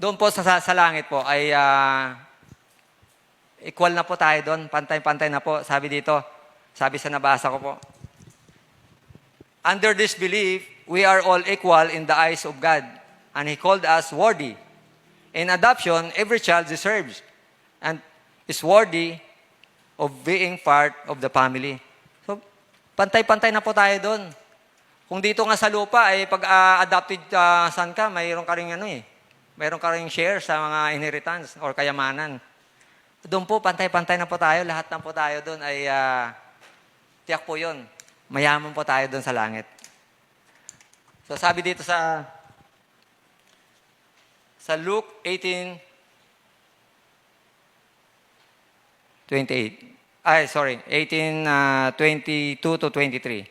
doon po sa langit po ay equal na po tayo doon. Pantay-pantay na po. Sabi dito, sabi sa nabasa ko po, under this belief, we are all equal in the eyes of God. And He called us worthy. In adoption, every child deserves and is worthy of being part of the family. So, pantay-pantay na po tayo doon. Kung dito nga sa lupa, ay pag adopted son ka, mayroon ka rin mayroon ka rin share sa mga inheritance or kayamanan. Doon po, pantay-pantay na po tayo. Lahat na po tayo doon ay tiyak po yun. Mayaman po tayo doon sa langit. So, sabi dito sa Luke 18, 28. 18, 22 to 23.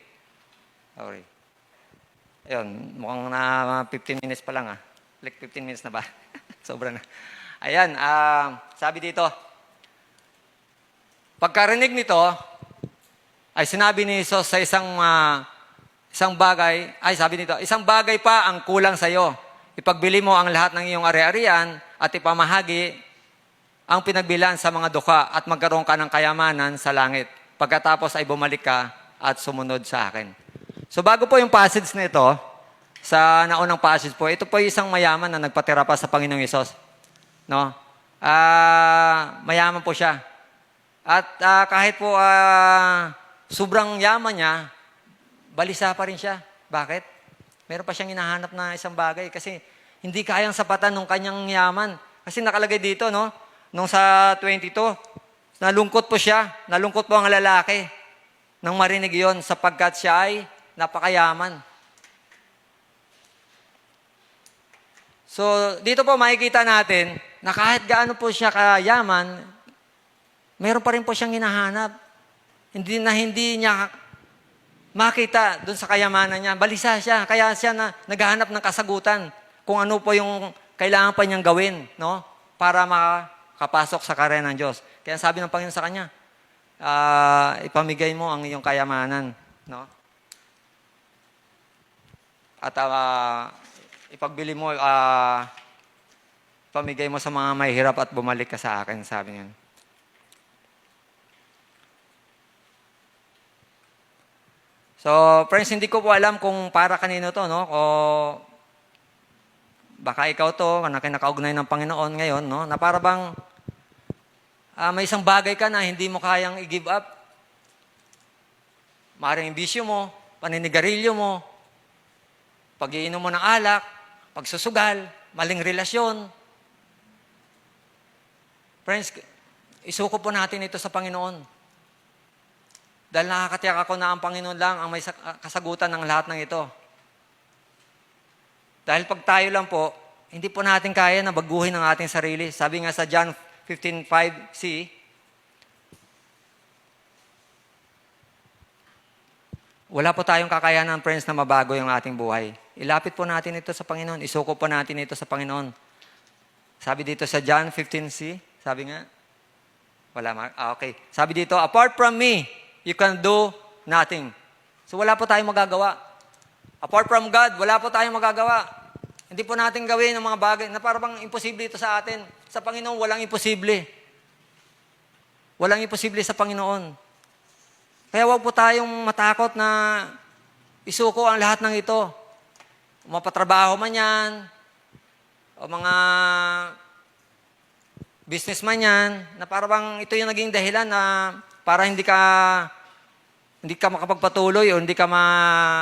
Sorry. Ayun, mukhang na 15 minutes pa lang Like 15 minutes na ba? Sobra na. Ayan, sabi dito, pagkarinig nito, ay sinabi ni Jesus sa isang bagay, isang bagay pa ang kulang sa iyo. Ipagbili mo ang lahat ng iyong ari-arian at ipamahagi ang pinagbilan sa mga duka at magkaroon ka ng kayamanan sa langit. Pagkatapos ay bumalik ka at sumunod sa akin. So bago po yung passage na ito, sa naunang passage po, ito po yung isang mayaman na nagpatira pa sa Panginoong Hesus. No? Mayaman po siya. At kahit po sobrang yaman niya, balisa pa rin siya. Bakit? Meron pa siyang hinahanap na isang bagay kasi hindi kayang sapatan ng kanyang yaman. Kasi nakalagay dito, no? Nung sa 22, nalungkot po siya. Nalungkot po ang lalaki nang marinig yon sapagkat siya ay napakayaman. So, dito po makikita natin na kahit gaano po siya kayaman, meron pa rin po siyang hinahanap. Hindi niya makita doon sa kayamanan niya. Balisa siya. Kaya siya naghahanap ng kasagutan kung ano po yung kailangan pa niyang gawin, no? Para makapasok sa karera ng Diyos. Kaya sabi ng Panginoon sa kanya, ipamigay mo ang iyong kayamanan, no? At ipagbili mo, pamigay mo sa mga mahihirap at bumalik ka sa akin, sabi niya. So, friends, hindi ko po alam kung para kanino to, no? O baka ikaw to, na kinakaugnay ng Panginoon ngayon, no? Na para bang may isang bagay ka na hindi mo kayang i-give up. Maaaring bisyo mo, paninigarilyo mo, pag-iinom mo ng alak, pagsusugal, maling relasyon. Friends, isuko po natin ito sa Panginoon. Dahil nakakatiyak ako na ang Panginoon lang ang may kasagutan ng lahat ng ito. Dahil pag tayo lang po, hindi po natin kaya na baguhin ang ating sarili. Sabi nga sa John 15:5c, wala po tayong kakayanan, friends, na mabago yung ating buhay. Ilapit po natin ito sa Panginoon. Isuko po natin ito sa Panginoon. Sabi dito sa John 15c, sabi nga, okay. Sabi dito, apart from me, you can do nothing. So wala po tayong magagawa. Apart from God, wala po tayong magagawa. Hindi po natin gawin ang mga bagay na parang imposible ito sa atin. Sa Panginoon, walang imposible. Walang imposible sa Panginoon. Kaya huwag po tayong matakot na isuko ang lahat ng ito. Mapatrabaho man yan, o mga businessman yan, na parang ito yung naging dahilan na para hindi ka makapagpatuloy o hindi ka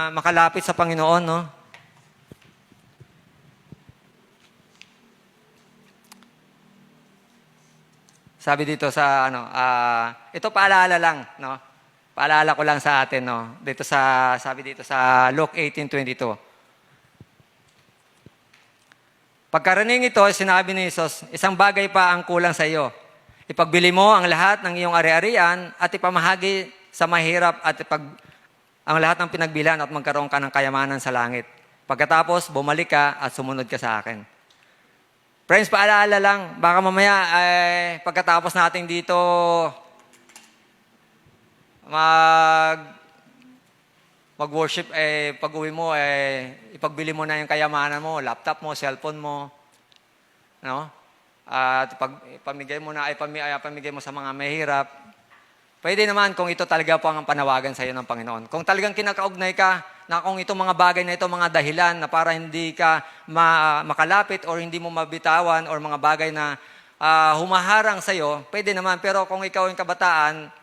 makalapit sa Panginoon, no? Sabi dito sa ito paalala lang, no? Paalala ko lang sa atin, no? Sabi dito sa Luke 18:22. Pagkarinig ito, sinabi ni Jesus, isang bagay pa ang kulang sa iyo. Ipagbili mo ang lahat ng iyong ari-arian at ipamahagi sa mahirap at ang lahat ng pinagbilan at magkaroon ka ng kayamanan sa langit. Pagkatapos, bumalik ka at sumunod ka sa akin. Friends, paalala lang, baka mamaya pagkatapos natin dito mag-worship, pag-uwi mo, ipagbili mo na yung kayamanan mo, laptop mo, cellphone mo, no? At pamigay mo sa mga mahirap. Pwede naman kung ito talaga po ang panawagan sa iyo ng Panginoon. Kung talagang kinakaugnay ka na kung itong mga bagay na ito, mga dahilan na para hindi ka makalapit or hindi mo mabitawan or mga bagay na humaharang sa iyo, pwede naman. Pero kung ikaw yung kabataan,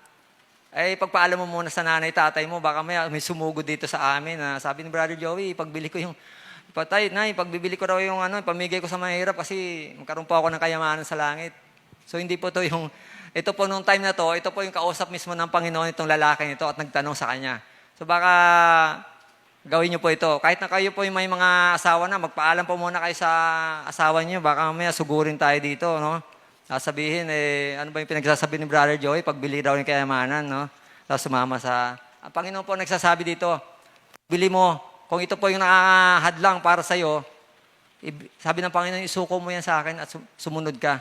pagpaalam mo muna sa nanay, tatay mo, baka may sumugod dito sa amin. Sabi ni Brother Joey, pagbili ko yung, pagbibili ko raw yung pamigay ko sa mahirap kasi magkaroon po ako ng kayamanan sa langit. So hindi po ito po nung time na to, ito po yung kausap mismo ng Panginoon itong lalaki nito at nagtanong sa kanya. So baka gawin niyo po ito. Kahit na kayo po yung may mga asawa na, magpaalam po muna kayo sa asawa niyo, baka mamaya sugurin tayo dito, no? Sasabihin, ano ba yung pinagsasabi ni Brother Joey? Pagbili daw yung kayamanan, no? Tapos sumama ang Panginoon po nagsasabi dito, bili mo, kung ito po yung nakahadlang para sa'yo, sabi ng Panginoon, isuko mo yan sa akin at sumunod ka.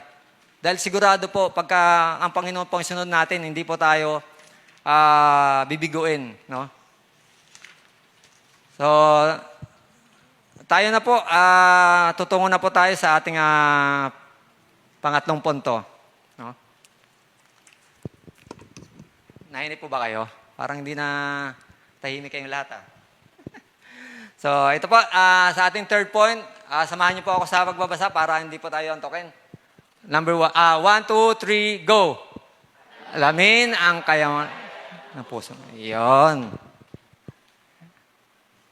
Dahil sigurado po, pagka ang Panginoon po ang sunod natin, hindi po tayo bibiguin, no? So, tayo na po, tutungo na po tayo sa ating pangatlong punto. No? Nahinip po ba kayo? Parang hindi na tahimik kayong lahat. So, ito po, sa ating third point, samahan niyo po ako sa pagbabasa para hindi po tayo antokin. Number 1, 1, 2, 3, go! Alamin ang kayamanan ng puso. Iyon.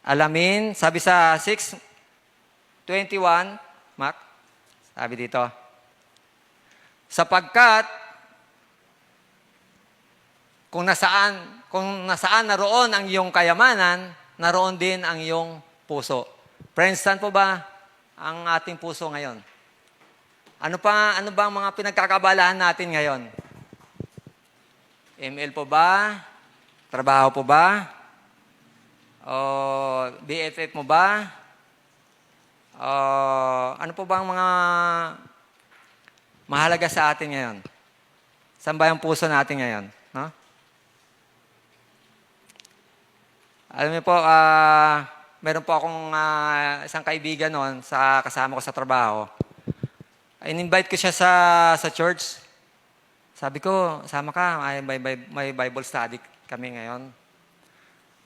Alamin, sabi sa 6:21, Mac, sabi dito, sapagkat kung nasaan naroon ang iyong kayamanan, naroon din ang iyong puso. Friends, saan po ba ang ating puso ngayon? Ano ba ang mga pinagkakabalahan natin ngayon? ML po ba? Trabaho po ba? O BFF mo ba? O ano po ba ang mga mahalaga sa atin ngayon? Saan ba yung puso natin ngayon? No? Alam niyo po, meron po akong isang kaibigan noon sa kasama ko sa trabaho. In-invite ko siya sa church. Sabi ko, sama ka, may Bible study kami ngayon.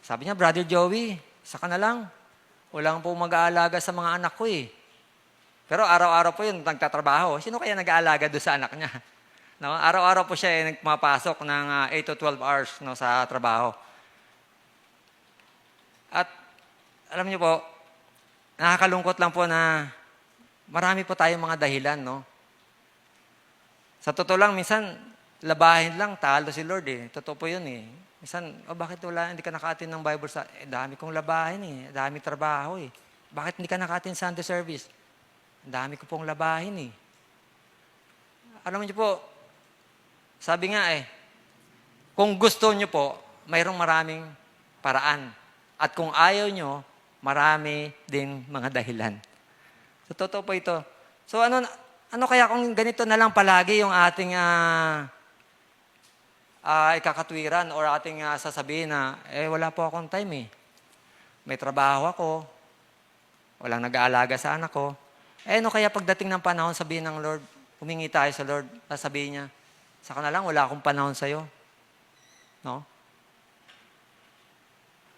Sabi niya, Brother Joey, saka na lang. Walang po mag-aalaga sa mga anak ko eh. Pero araw-araw po yun, nagtatrabaho. Sino kaya nag-aalaga doon sa anak niya? No? Araw-araw po siya nagpapasok ng 8 to 12 hours no, sa trabaho. At alam niyo po, nakakalungkot lang po na marami po tayong mga dahilan, no? Sa totoo lang, minsan, labahin lang, talo si Lord eh. Totoo po yun eh. Minsan, bakit hindi ka naka-attend ng Bible sa... dami kong labahin eh. Dami trabaho eh. Bakit hindi ka naka-attend Sunday service? Dami ko pong labahin eh. Alam niyo po, sabi nga kung gusto niyo po, mayroong maraming paraan. At kung ayaw niyo, marami din mga dahilan. So, totoo po ito. So, ano kaya kung ganito na lang palagi yung ating ikakatwiran or ating sasabihin na, wala po akong time eh. May trabaho ako. walang nag-aalaga sa anak ko. Eh, ano kaya pagdating ng panahon, sabihin ng Lord, humingi tayo sa Lord, sabihin niya, saka na lang, wala akong panahon sa'yo. No?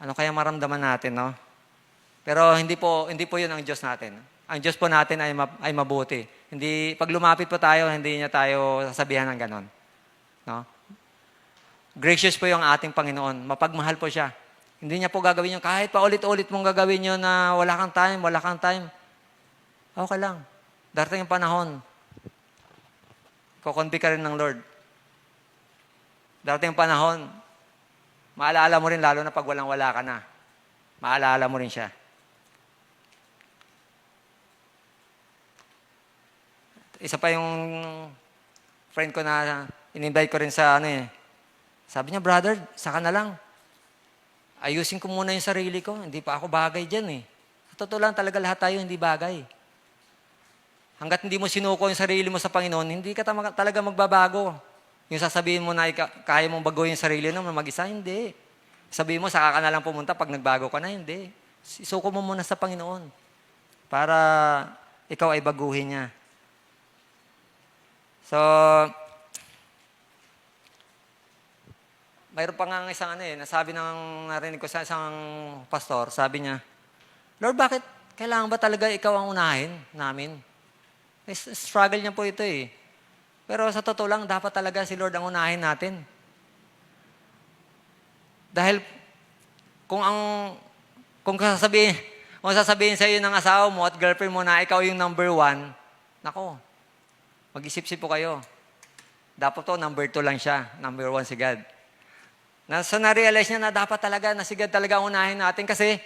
Ano kaya maramdaman natin, no? Pero hindi po yun ang Diyos natin. Ang Diyos po natin ay mabuti. Hindi, pag lumapit po tayo, hindi niya tayo sasabihan ng ganon. No? Gracious po yung ating Panginoon. Mapagmahal po siya. Hindi niya po gagawin yun. Kahit pa ulit-ulit mong gagawin yun na wala kang time. Okay lang. Darating yung panahon. Kukonbi ka rin ng Lord. Darating yung panahon, maalala mo rin lalo na pag walang-wala ka na. Maalala mo rin siya. Isa pa yung friend ko na in-invite ko rin sa sabi niya, brother, saka na lang. Ayusin ko muna yung sarili ko. Hindi pa ako bagay dyan eh. Sa totoo lang talaga lahat tayo hindi bagay. Hanggat hindi mo sinuko yung sarili mo sa Panginoon, hindi ka talaga magbabago. Yung sasabihin mo na kaya mong baguhin yung sarili mo mag-isa, hindi. Sabihin mo, saka ka na lang pumunta pag nagbago ka na, hindi. Isuko mo muna sa Panginoon para ikaw ay baguhin niya. So, mayroon pa nga isang nasabi narinig ko sa isang pastor, sabi niya, Lord, bakit kailangan ba talaga ikaw ang unahin namin? Struggle niya po ito eh. Pero sa totoo lang, dapat talaga si Lord ang unahin natin. Dahil kung sasabihin sa iyo ng asawa mo at girlfriend mo na ikaw yung number 1, nako, mag-isip-isip po kayo. Dapat to, number 2 lang siya. Number 1 si God. So, na-realize niya na dapat talaga, na si God talaga ang unahin natin kasi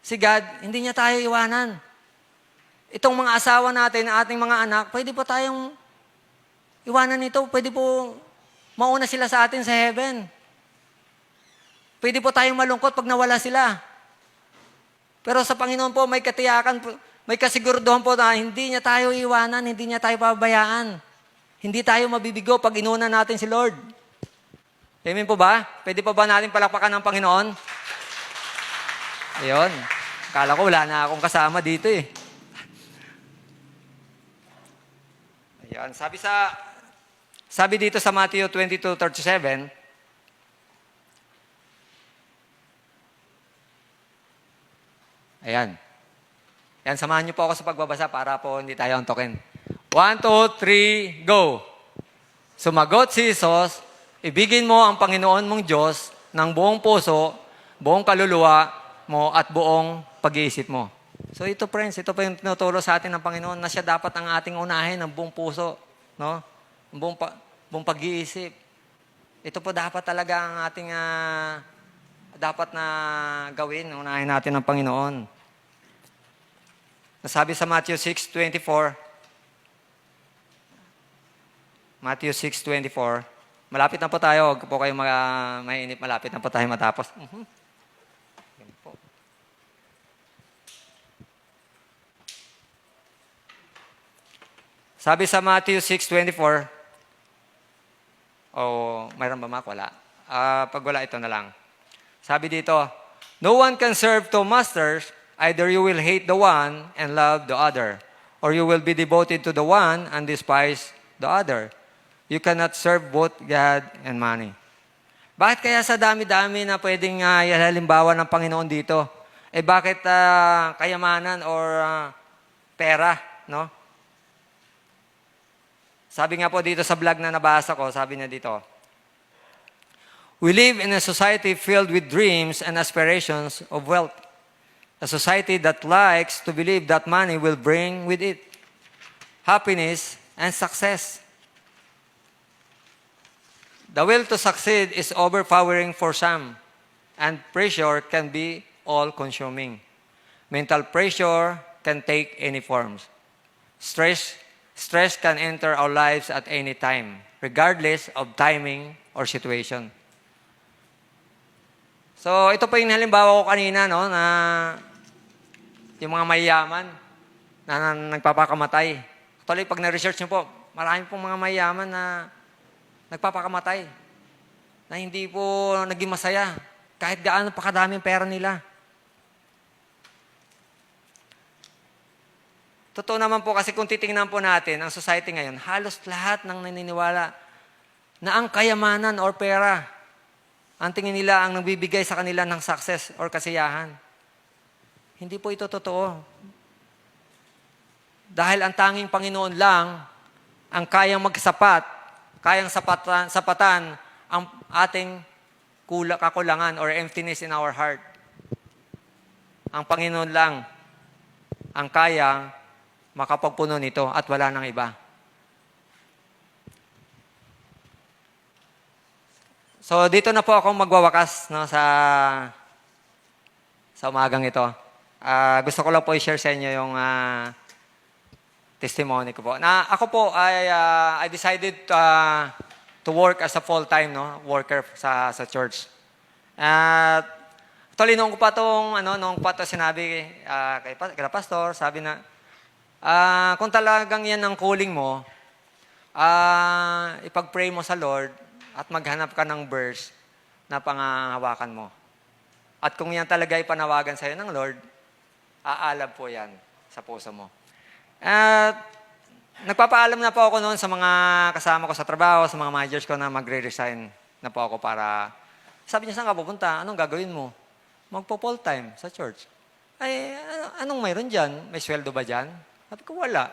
si God, hindi niya tayo iwanan. Itong mga asawa natin, ating mga anak, pwede po tayong iwanan nito. Pwede po mauna sila sa atin sa heaven. Pwede po tayong malungkot pag nawala sila. Pero sa Panginoon po, may katiyakan po, may kasiguraduhan po na hindi niya tayo iwanan, hindi niya tayo pabayaan. Hindi tayo mabibigo pag inuna natin si Lord. Amen po ba? Pwede pa ba natin palakpakan ng Panginoon? Ayun. Akala ko wala na akong kasama dito eh. Ayun. Sabi dito sa Matthew 22:37, ayan. Yan, samahan niyo po ako sa pagbabasa para po hindi tayo antokin. 1, 2, 3, go! Sumagot si Jesus, ibigin mo ang Panginoon mong Diyos ng buong puso, buong kaluluwa mo at buong pag-iisip mo. So ito friends, ito pa yung tinuturo sa atin ng Panginoon na siya dapat ang ating unahin ng buong puso, no? Buong pag-iisip. Ito po dapat talaga ang ating dapat na gawin, unahin natin ng Panginoon. Nasabi sa Matthew 6:24, Matthew 6:24, malapit na po tayo, huwag po kayo mainip, malapit na po tayo matapos. Yan po. Sabi sa Matthew 6:24, mayroon ba Mac? Wala. Pag wala, ito na lang. Sabi dito, no one can serve two masters. Either you will hate the one and love the other, or you will be devoted to the one and despise the other. You cannot serve both God and money. Bakit kaya sa dami-dami na pwedeng halimbawa ng Panginoon dito? Bakit kayamanan or pera, no? Sabi nga po dito sa vlog na nabasa ko, sabi niya dito, we live in a society filled with dreams and aspirations of wealth. A society that likes to believe that money will bring with it happiness and success. The will to succeed is overpowering for some, and pressure can be all-consuming. Mental pressure can take any forms. Stress can enter our lives at any time, regardless of timing or situation. So, ito po yung halimbawa ko kanina, no, na yung mga mayayaman na nagpapakamatay. Actually, pag na-research nyo po, marami pong mga mayayaman na nagpapakamatay, na hindi po naging masaya, kahit gaano pa kadaming pera nila. Totoo naman po kasi kung titingnan po natin, ang society ngayon, halos lahat ng naniniwala na ang kayamanan or pera, ang tingin nila ang nagbibigay sa kanila ng success or kasiyahan. Hindi po ito totoo. Dahil ang tanging Panginoon lang ang kayang magsapat, kayang sapatan ang ating kakulangan or emptiness in our heart. Ang Panginoon lang ang kayang makapagpuno nito at wala nang iba. So dito na po ako magwawakas no, sa umagang ito. Gusto ko lang po i-share sa inyo yung testimony ko po. Na ako po I decided to work as a full-time worker sa church. At actually noong pa to sinabi kay pastor, sabi na kung talagang yan ang calling mo, ipag-pray mo sa Lord at maghanap ka ng verse na pangahawakan mo. At kung yan talaga ipanawagan sa'yo ng Lord, aalab po yan sa puso mo. At nagpapaalam na po ako noon sa mga kasama ko sa trabaho, sa mga managers ko na magre-resign na po ako para, sabi niya, saan ka pupunta? Anong gagawin mo? Magpo-full time sa church. Ay, anong mayroon dyan? May sweldo ba dyan? Sabi ko, wala.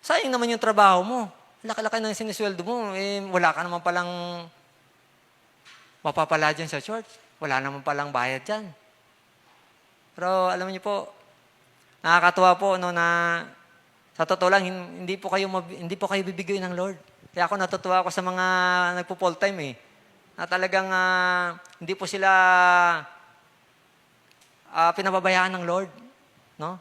Sayang naman yung trabaho mo. Laki-laki ng sinisweldo mo. Wala ka naman palang mapapala dyan sa church. Wala naman palang bayad dyan. Pero alam niyo po, nakakatuwa po na sa totoo lang, hindi po kayo bibigay ng Lord. Kaya ako natutuwa ako sa mga nagpo-full time na talagang hindi po sila pinababayaan ng Lord. No?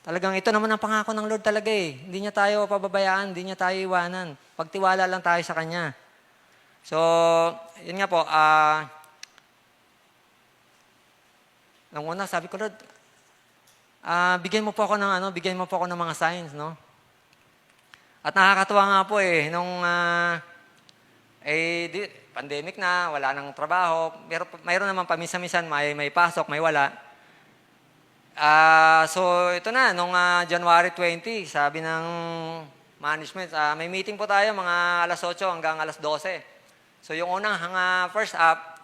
Talagang ito naman ang pangako ng Lord talaga Hindi niya tayo pababayaan, hindi niya tayo iwanan. Pagtiwala lang tayo sa Kanya. So, yun nga po, nung una, sabi ko, Lord, bigyan mo po ako ng mga signs, no? At nakakatuwa nga po nung pandemic na, wala nang trabaho, mayroon naman paminsan-minsan, may pasok, may wala. So, ito na, nung January 20, sabi ng management, may meeting po tayo mga alas 8 hanggang alas 12. So, yung unang first up,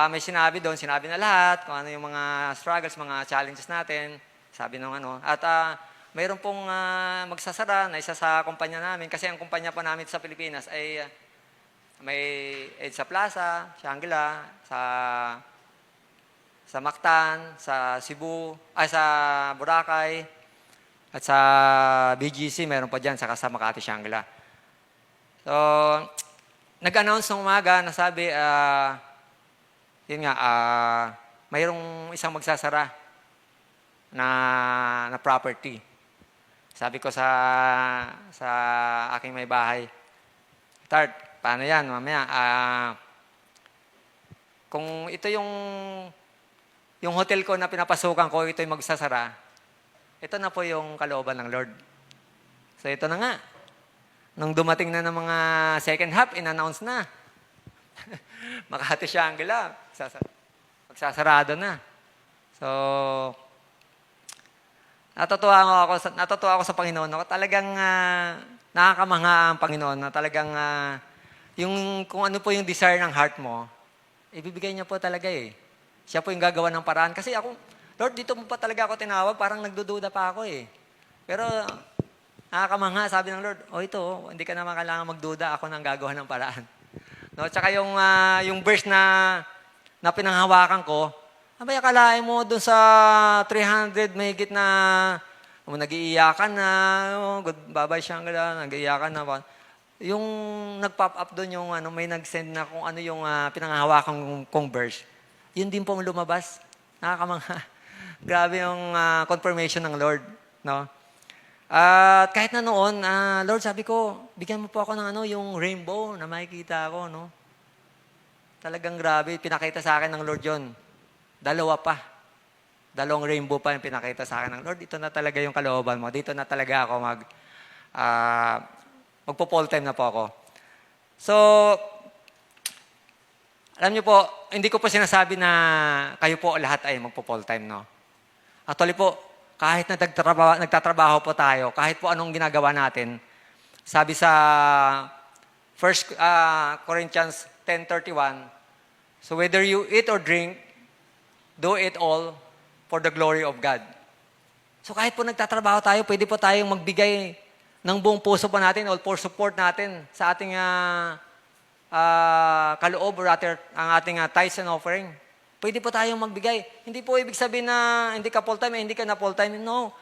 may sinabi na lahat, kung ano yung mga struggles, mga challenges natin, sabi nung At mayroon pong magsasara na isa sa kumpanya namin, kasi ang kumpanya po namin sa Pilipinas ay may EDSA Plaza, Shangri-La, sa Mactan, sa Cebu, sa Boracay, at sa BGC, meron pa dyan, saka sa Makati, Shangri-La. So, nag-announce ng umaga na sabi, yun nga, mayroong isang magsasara na property. Sabi ko sa aking may bahay, Tart, paano yan, mamaya? Kung ito yung hotel ko na pinapasukan ko, ito yung magsasara, ito na po yung kalooban ng Lord. So ito na nga. Nung dumating na ng mga second half, in-announce na. Makati Shangri-La, magsasarado na. So, natutuwa ako sa Panginoon. Talagang nakakamangha ang Panginoon na talagang kung ano po yung desire ng heart mo, ibibigay niya po talaga Siya po yung gagawa ng paraan. Kasi ako, Lord, dito mo pa talaga ako tinawag, parang nagdududa pa ako Pero, nakakamangha, sabi ng Lord, ito, hindi ka naman kailangan magduda, ako nang gagawa ng paraan. No? Tsaka yung verse na pinanghawakan ko, abay, akalain mo doon sa 300 mahigit na nag-iiyakan na, goodbye Shangri-La, nag-iiyakan na. Yung nag-pop up doon yung may nag-send na kung ano yung pinanghawakan kong verse. Yun din pong lumabas. Nakakamangha. Grabe yung confirmation ng Lord. No? At kahit na noon, Lord, sabi ko, bigyan mo po ako ng yung rainbow na makikita ko. No? Talagang grabe. Pinakita sa akin ng Lord yun. Dalawa pa. Dalawang rainbow pa yung pinakita sa akin ng Lord. Ito na talaga yung kalooban mo. Dito na talaga ako magpo-full time na po ako. So, alam niyo po, hindi ko po sinasabi na kayo po lahat ay magpo-full time, no? Actually po, kahit na nagtatrabaho po tayo, kahit po anong ginagawa natin, sabi sa 1 Corinthians 10:31, so whether you eat or drink, do it all for the glory of God. So kahit po nagtatrabaho tayo, pwede po tayong magbigay ng buong puso po natin or for support natin sa ating kaloob or rather ang ating tithes and offering. Pwede po tayong magbigay. Hindi po ibig sabihin na hindi ka full-time, hindi ka na full-time. No.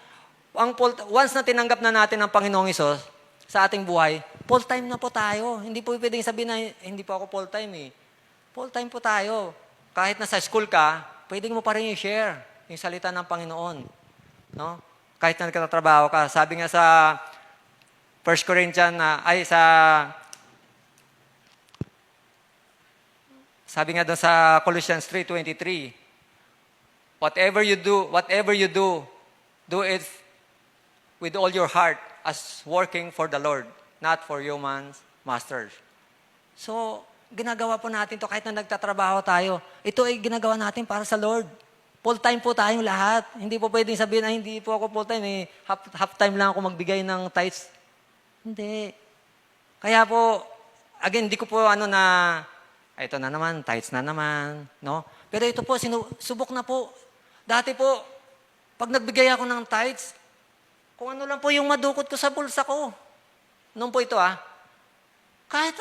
Once na tinanggap na natin ang Panginoong Hesus sa ating buhay, full-time na po tayo. Hindi po pwedeng sabihin na hindi po ako full-time eh. Full-time po tayo. Kahit nasa school ka, pwedeng mo pa rin i-share yung salita ng Panginoon. No? Kahit na nagtatrabaho ka. Sabi nga sa 1 Corinthians, sabi nga doon sa Colossians 3:23, whatever you do, do it with all your heart as working for the Lord, not for human masters. So, ginagawa po natin to kahit na nagtatrabaho tayo. Ito ay ginagawa natin para sa Lord. Full-time po tayong lahat. Hindi po pwedeng sabihin na hindi po ako full-time. Half-time lang ako magbigay ng tithes. Hindi. Kaya po, again, hindi ko po ito na naman, tithes na naman, no? Pero ito po, subok na po. Dati po, pag nagbigay ako ng tithes, kung ano lang po yung madukot ko sa bulsa ko. Noon po ito kahit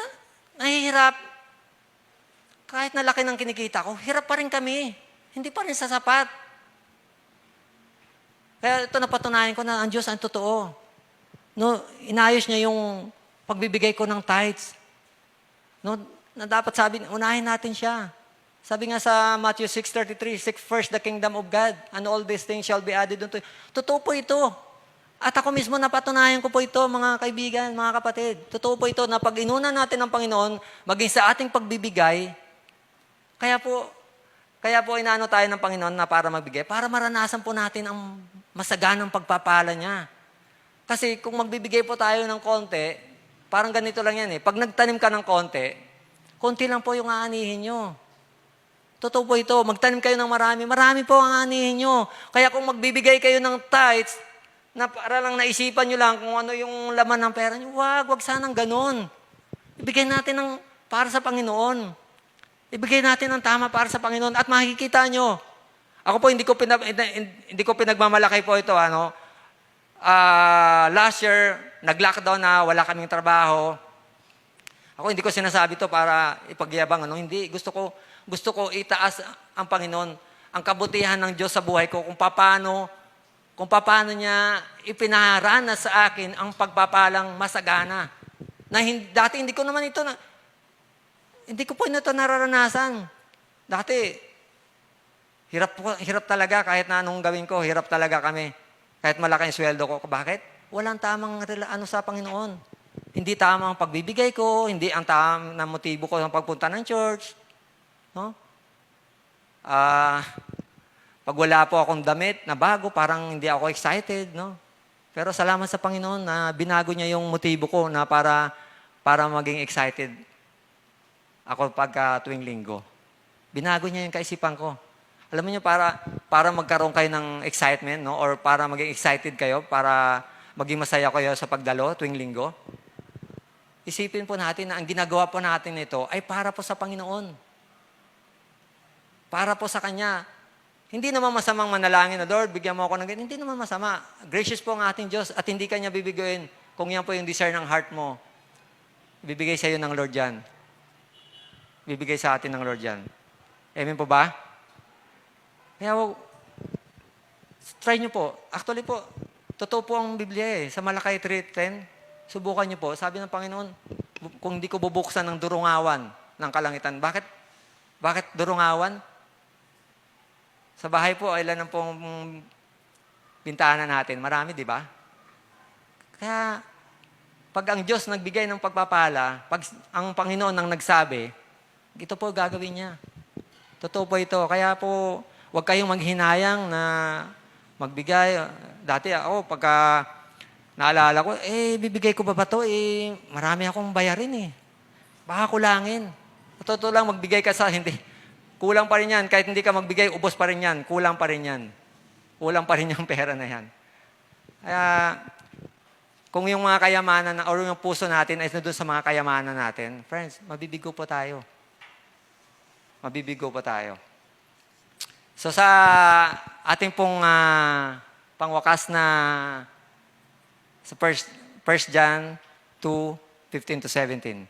nahihirap, kahit na laki ng kinikita ko, hirap pa rin kami. Hindi pa rin sasapat. Kaya ito napatunayan ko na ang Diyos ang totoo. No, inayos niya yung pagbibigay ko ng tithes. No, na dapat unahin natin siya. Sabi nga sa Matthew 6:33, seek first the kingdom of God, and all these things shall be added unto you. Totoo po ito. At ako mismo napatunayan ko po ito, mga kaibigan, mga kapatid. Totoo po ito na pag inuna natin ang Panginoon, maging sa ating pagbibigay, kaya po inaano tayo ng Panginoon na para magbigay, para maranasan po natin ang masaganang pagpapala niya. Kasi kung magbibigay po tayo ng konti, parang ganito lang yan eh. Pag nagtanim ka ng konti lang po yung aanihin nyo. Totoo po ito. Magtanim kayo ng marami po ang aanihin nyo. Kaya kung magbibigay kayo ng tithes, na para lang naisipan nyo lang kung ano yung laman ng pera nyo, wag sanang ganun. Ibigay natin para sa Panginoon. Ibigay natin ang tama para sa Panginoon. At makikita nyo, ako po hindi ko pinagmamalaki po ito. Last year, nag-lockdown na, wala kaming trabaho. Ako hindi ko sinasabi to para ipagyabang. Hindi. Gusto ko itaas ang Panginoon, ang kabutihan ng Diyos sa buhay ko, kung paano niya ipinaranas sa akin ang pagpapalang masagana. Dati hindi ko po ito nararanasan. Dati, hirap talaga kahit na anong gawin ko, hirap talaga kami. Kahit malaki ang sweldo ko. Bakit? Walang tamang sa Panginoon. Hindi tama ang pagbibigay ko, hindi ang tama na motibo ko ng pagpunta ng church. No? Pag wala po akong damit na bago, parang hindi ako excited. No? Pero salamat sa Panginoon na binago niya yung motibo ko na para maging excited ako pagka tuwing linggo. Binago niya yung kaisipan ko. Alam niyo, para magkaroon kayo ng excitement, no? Or para maging excited kayo, para maging masaya kayo sa pagdalo tuwing linggo, isipin po natin na ang ginagawa po natin nito ay para po sa Panginoon. Para po sa Kanya. Hindi naman masamang manalangin na, Lord, bigyan mo ako ng ganyan. Hindi naman masama. Gracious po ang ating Diyos at hindi Kanya bibigyan kung yan po yung desire ng heart mo. Bibigay sa iyo ng Lord yan. Bibigay sa atin ng Lord yan. Amen po ba? Kaya try nyo po. Actually po, totoo po ang Biblia Sa Malakay 3:10, subukan nyo po. Sabi ng Panginoon, kung hindi ko bubuksan ng durungawan ng kalangitan. Bakit durungawan? Sa bahay po, ilan ang pong bintana natin? Marami, di ba? Kaya, pag ang Diyos nagbigay ng pagpapala, pag ang Panginoon ang nagsabi, ito po gagawin niya. Totoo po ito. Kaya po, huwag kayong maghinayang na magbigay. Dati ako, pagka naalala ko, bibigay ko ba to? Marami akong bayarin Baka kulangin. Totoo lang, magbigay ka hindi. Kulang pa rin yan. Kahit hindi ka magbigay, ubos pa rin yan. Kulang pa rin yan. kulang pa rin yung pera na yan. Kaya, kung yung mga kayamanan or yung puso natin ay doon sa mga kayamanan natin, friends, mabibigo po tayo. Mabibigo po tayo. So sa ating pong pangwakas na sa 1 John 2:15 to 17.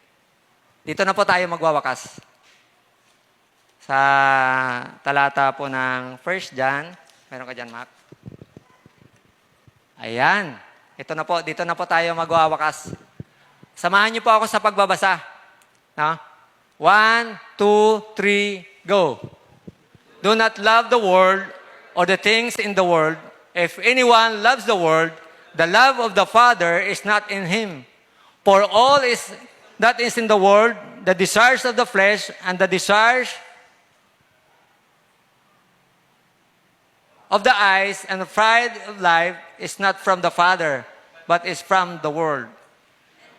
Dito na po tayo magwawakas. Sa talata po ng 1 John, meron ka dyan, Mac? Ayan. Ito na po, dito na po tayo magwawakas. Samahan niyo po ako sa pagbabasa. No? 1, 2, 3, go. Do not love the world or the things in the world. If anyone loves the world, the love of the Father is not in him. For all that is in the world, the desires of the flesh and the desires of the eyes and the pride of life is not from the Father, but is from the world.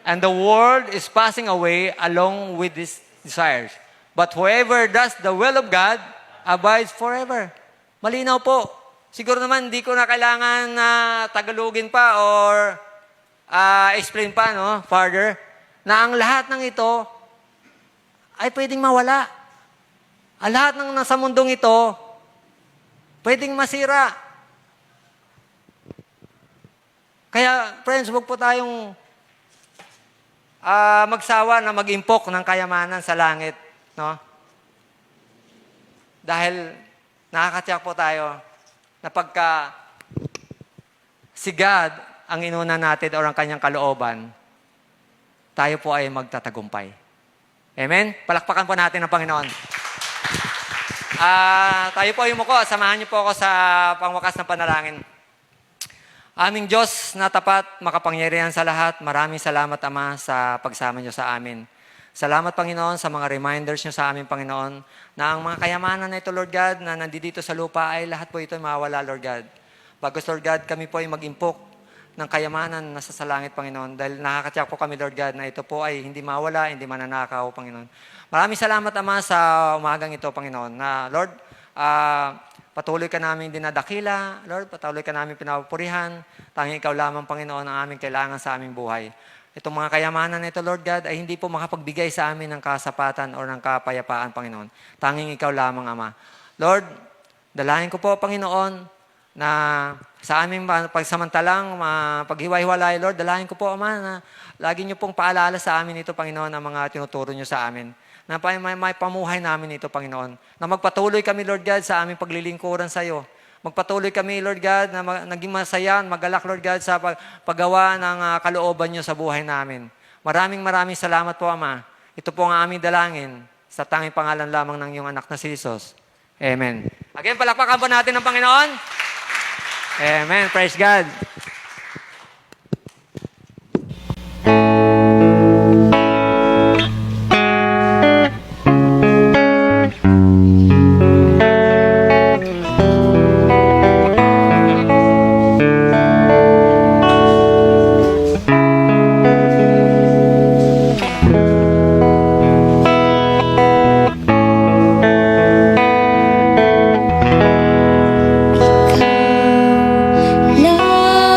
And the world is passing away along with its desires. But whoever does the will of God abides forever. Malinaw po. Siguro naman, hindi ko na kailangan na tagalogin pa or explain pa, no, further, na ang lahat ng ito ay pwedeng mawala. Ang lahat ng nasa mundong ito, pwedeng masira. Kaya, friends, huwag po tayong magsawa na mag-impok ng kayamanan sa langit. No? Dahil nakakatiyak po tayo na pagka si God ang inuna natin o ang kanyang kalooban, tayo po ay magtatagumpay. Amen? Palakpakan po natin ang Panginoon. Tayo po ay umuko. Samahan niyo po ako sa pangwakas ng panalangin. Aming Diyos na tapat, makapangyarihan sa lahat, maraming salamat, Ama, sa pagsama niyo sa amin. Salamat, Panginoon, sa mga reminders niyo sa amin, Panginoon, na ang mga kayamanan na ito, Lord God, na nandito sa lupa ay lahat po ito ay mawala, Lord God. Bagos, Lord God, kami po ay mag-impok ng kayamanan na nasa sa langit, Panginoon, dahil nakakatiyak po kami, Lord God, na ito po ay hindi mawala, hindi mananakaw, Panginoon. Maraming salamat, Ama, sa umagang ito, Panginoon, na, Lord, patuloy ka namin dinadakila, Lord, patuloy ka namin pinapupurihan, tanging ikaw lamang, Panginoon, ang aming kailangan sa aming buhay. Itong mga kayamanan na ito, Lord God, ay hindi po makapagbigay sa amin ng kasapatan o ng kapayapaan, Panginoon. Tanging ikaw lamang, Ama. Lord, dalahin ko po, Panginoon, na sa aming pagsamantalang paghiwa-hiwalay, Lord, dalahin ko po, Ama, na lagi niyo pong paalala sa amin ito, Panginoon, ang mga tinuturo niyo sa amin. Na may pamuhay namin ito, Panginoon. Na magpatuloy kami, Lord God, sa aming paglilingkuran sa iyo. Magpatuloy kami, Lord God, na naging masaya, magalak, Lord God, sa paggawa ng kalooban niyo sa buhay namin. Maraming salamat po, Ama. Ito po ang aming dalangin sa tanging pangalan lamang ng iyong anak na si Jesus. Amen. Again, palakpakan po natin ng Panginoon. Amen. Praise God. Love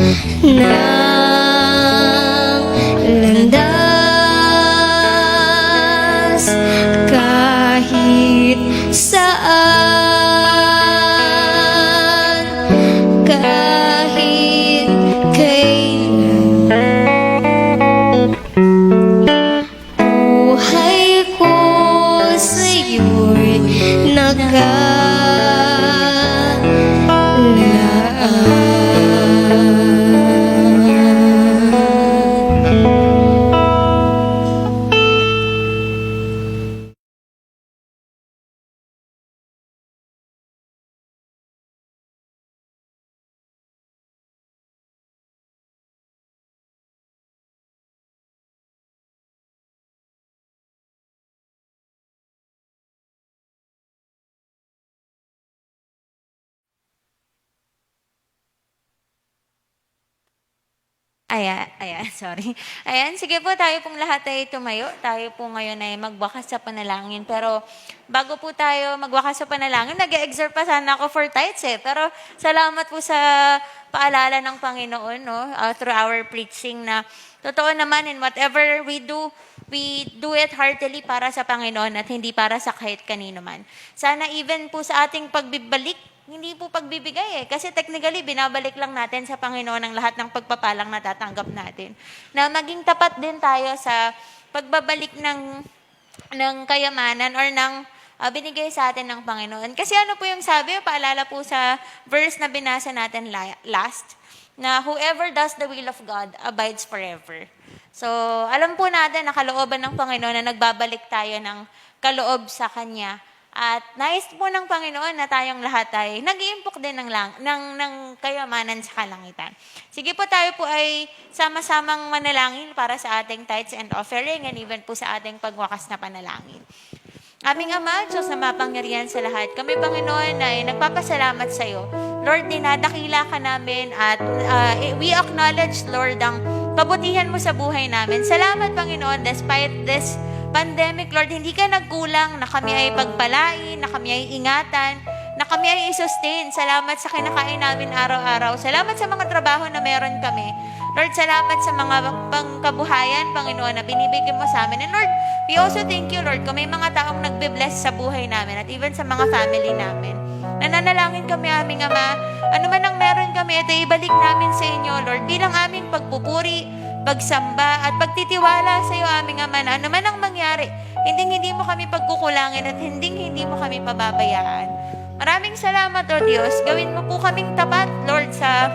ng landas kahit saan, kahit kailan. Buhay ko sa'yo'y nakalaan. Ayan, sorry. Ayan, sige po, tayo pong lahat ay tumayo. Tayo po ngayon ay magwakas sa panalangin. Pero bago po tayo magwakas sa panalangin, nag-exert pa sana ako for tithes eh. Pero salamat po sa paalala ng Panginoon, no? Through our preaching na totoo naman in whatever we do it heartily para sa Panginoon at hindi para sa kahit kanino man. Sana even po sa ating pagbibalik, hindi po pagbibigay eh. Kasi technically, binabalik lang natin sa Panginoon ang lahat ng pagpapalang natatanggap natin. Na maging tapat din tayo sa pagbabalik ng kayamanan or ng binigay sa atin ng Panginoon. Kasi ano po yung sabi, paalala po sa verse na binasa natin last, na whoever does the will of God abides forever. So, alam po natin na kalooban ng Panginoon na nagbabalik tayo ng kaloob sa Kanya. At nais po ng Panginoon na tayong lahat ay nag-iimpok din ng kayamanan sa kalangitan. Sige po, tayo po ay sama-samang manalangin para sa ating tithes and offering and even po sa ating pagwakas na panalangin. Aming Ama, Diyos na mapangyarihan sa lahat, kami Panginoon ay nagpapasalamat sa iyo. Lord, dinadakila ka namin at we acknowledge, Lord, ang kabutihan mo sa buhay namin. Salamat Panginoon, despite this pandemic, Lord, hindi ka nagkulang na kami ay pagpalain, na kami ay ingatan, na kami ay i-sustain. Salamat sa kinakain namin araw-araw. Salamat sa mga trabaho na meron kami. Lord, salamat sa mga pangkabuhayan, Panginoon, na binibigyan mo sa amin. And Lord, we also thank you, Lord, kung may mga taong nagbe-bless sa buhay namin at even sa mga family namin. Nananalangin kami, aming Ama, ano man ang meron kami, ito ibalik namin sa inyo, Lord, bilang aming pagpupuri, pagsamba, at pagtitiwala sa iyo, aming Ama, na ano man ang mangyari, hindi mo kami pagkukulangin at hindi mo kami pababayaan. Maraming salamat, O Diyos. Gawin mo po kaming tapat, Lord, sa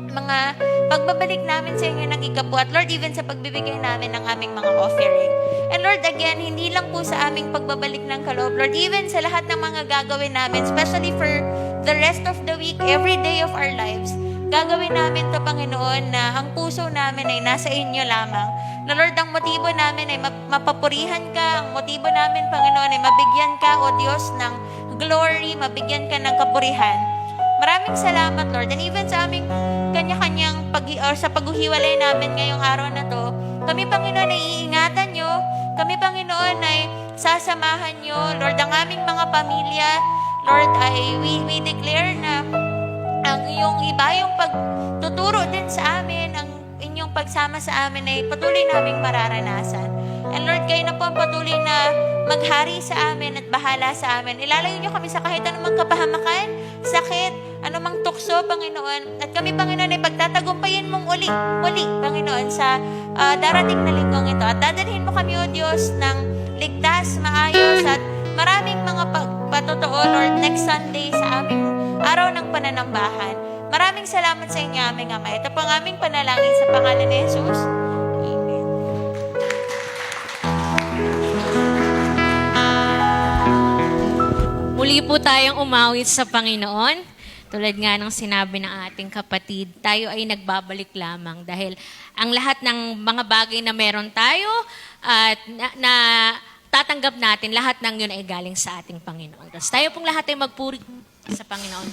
mga pagbabalik namin sa inyo ng ikapu at Lord, even sa pagbibigay namin ng aming mga offering. And Lord, again, hindi lang po sa aming pagbabalik ng kaloob, Lord, even sa lahat ng mga gagawin namin, especially for the rest of the week, every day of our lives, gagawin namin to Panginoon na ang puso namin ay nasa inyo lamang. Na Lord, ang motibo namin ay mapapurihan ka, ang motibo namin, Panginoon, ay mabigyan ka, O Diyos, ng glory, mabigyan ka ng kapurihan. Maraming salamat, Lord. And even sa aming kanya-kanyang sa paghiwalay namin ngayong araw na to, kami, Panginoon, ay iingatan nyo. Kami, Panginoon, ay sasamahan nyo. Lord, ang aming mga pamilya, Lord, ay we declare na ang iyong iba, yung pagtuturo din sa amin, ang inyong pagsama sa amin ay patuloy naming mararanasan. And Lord, kayo na po ang patuloy na maghari sa amin at bahala sa amin. Ilalayo niyo kami sa kahit anumang kapahamakan, sakit, anumang tukso, Panginoon. At kami, Panginoon, ay pagtatagumpayin mong uli, Panginoon, sa darating na linggong ito. At dadalhin mo kami, O Diyos, ng ligtas, maayos, at maraming mga patotoo, Lord, next Sunday sa aming araw ng pananambahan. Maraming salamat sa inyo, aming Ama. Ito po ang aming panalangin sa pangalan ni Jesus. Amen. Muli po tayong umawit sa Panginoon. Tulad nga ng sinabi ng ating kapatid, tayo ay nagbabalik lamang dahil ang lahat ng mga bagay na meron tayo at na tatanggap natin, lahat ng yun ay galing sa ating Panginoon. Tapos tayo pong lahat ay magpuri sa Panginoon.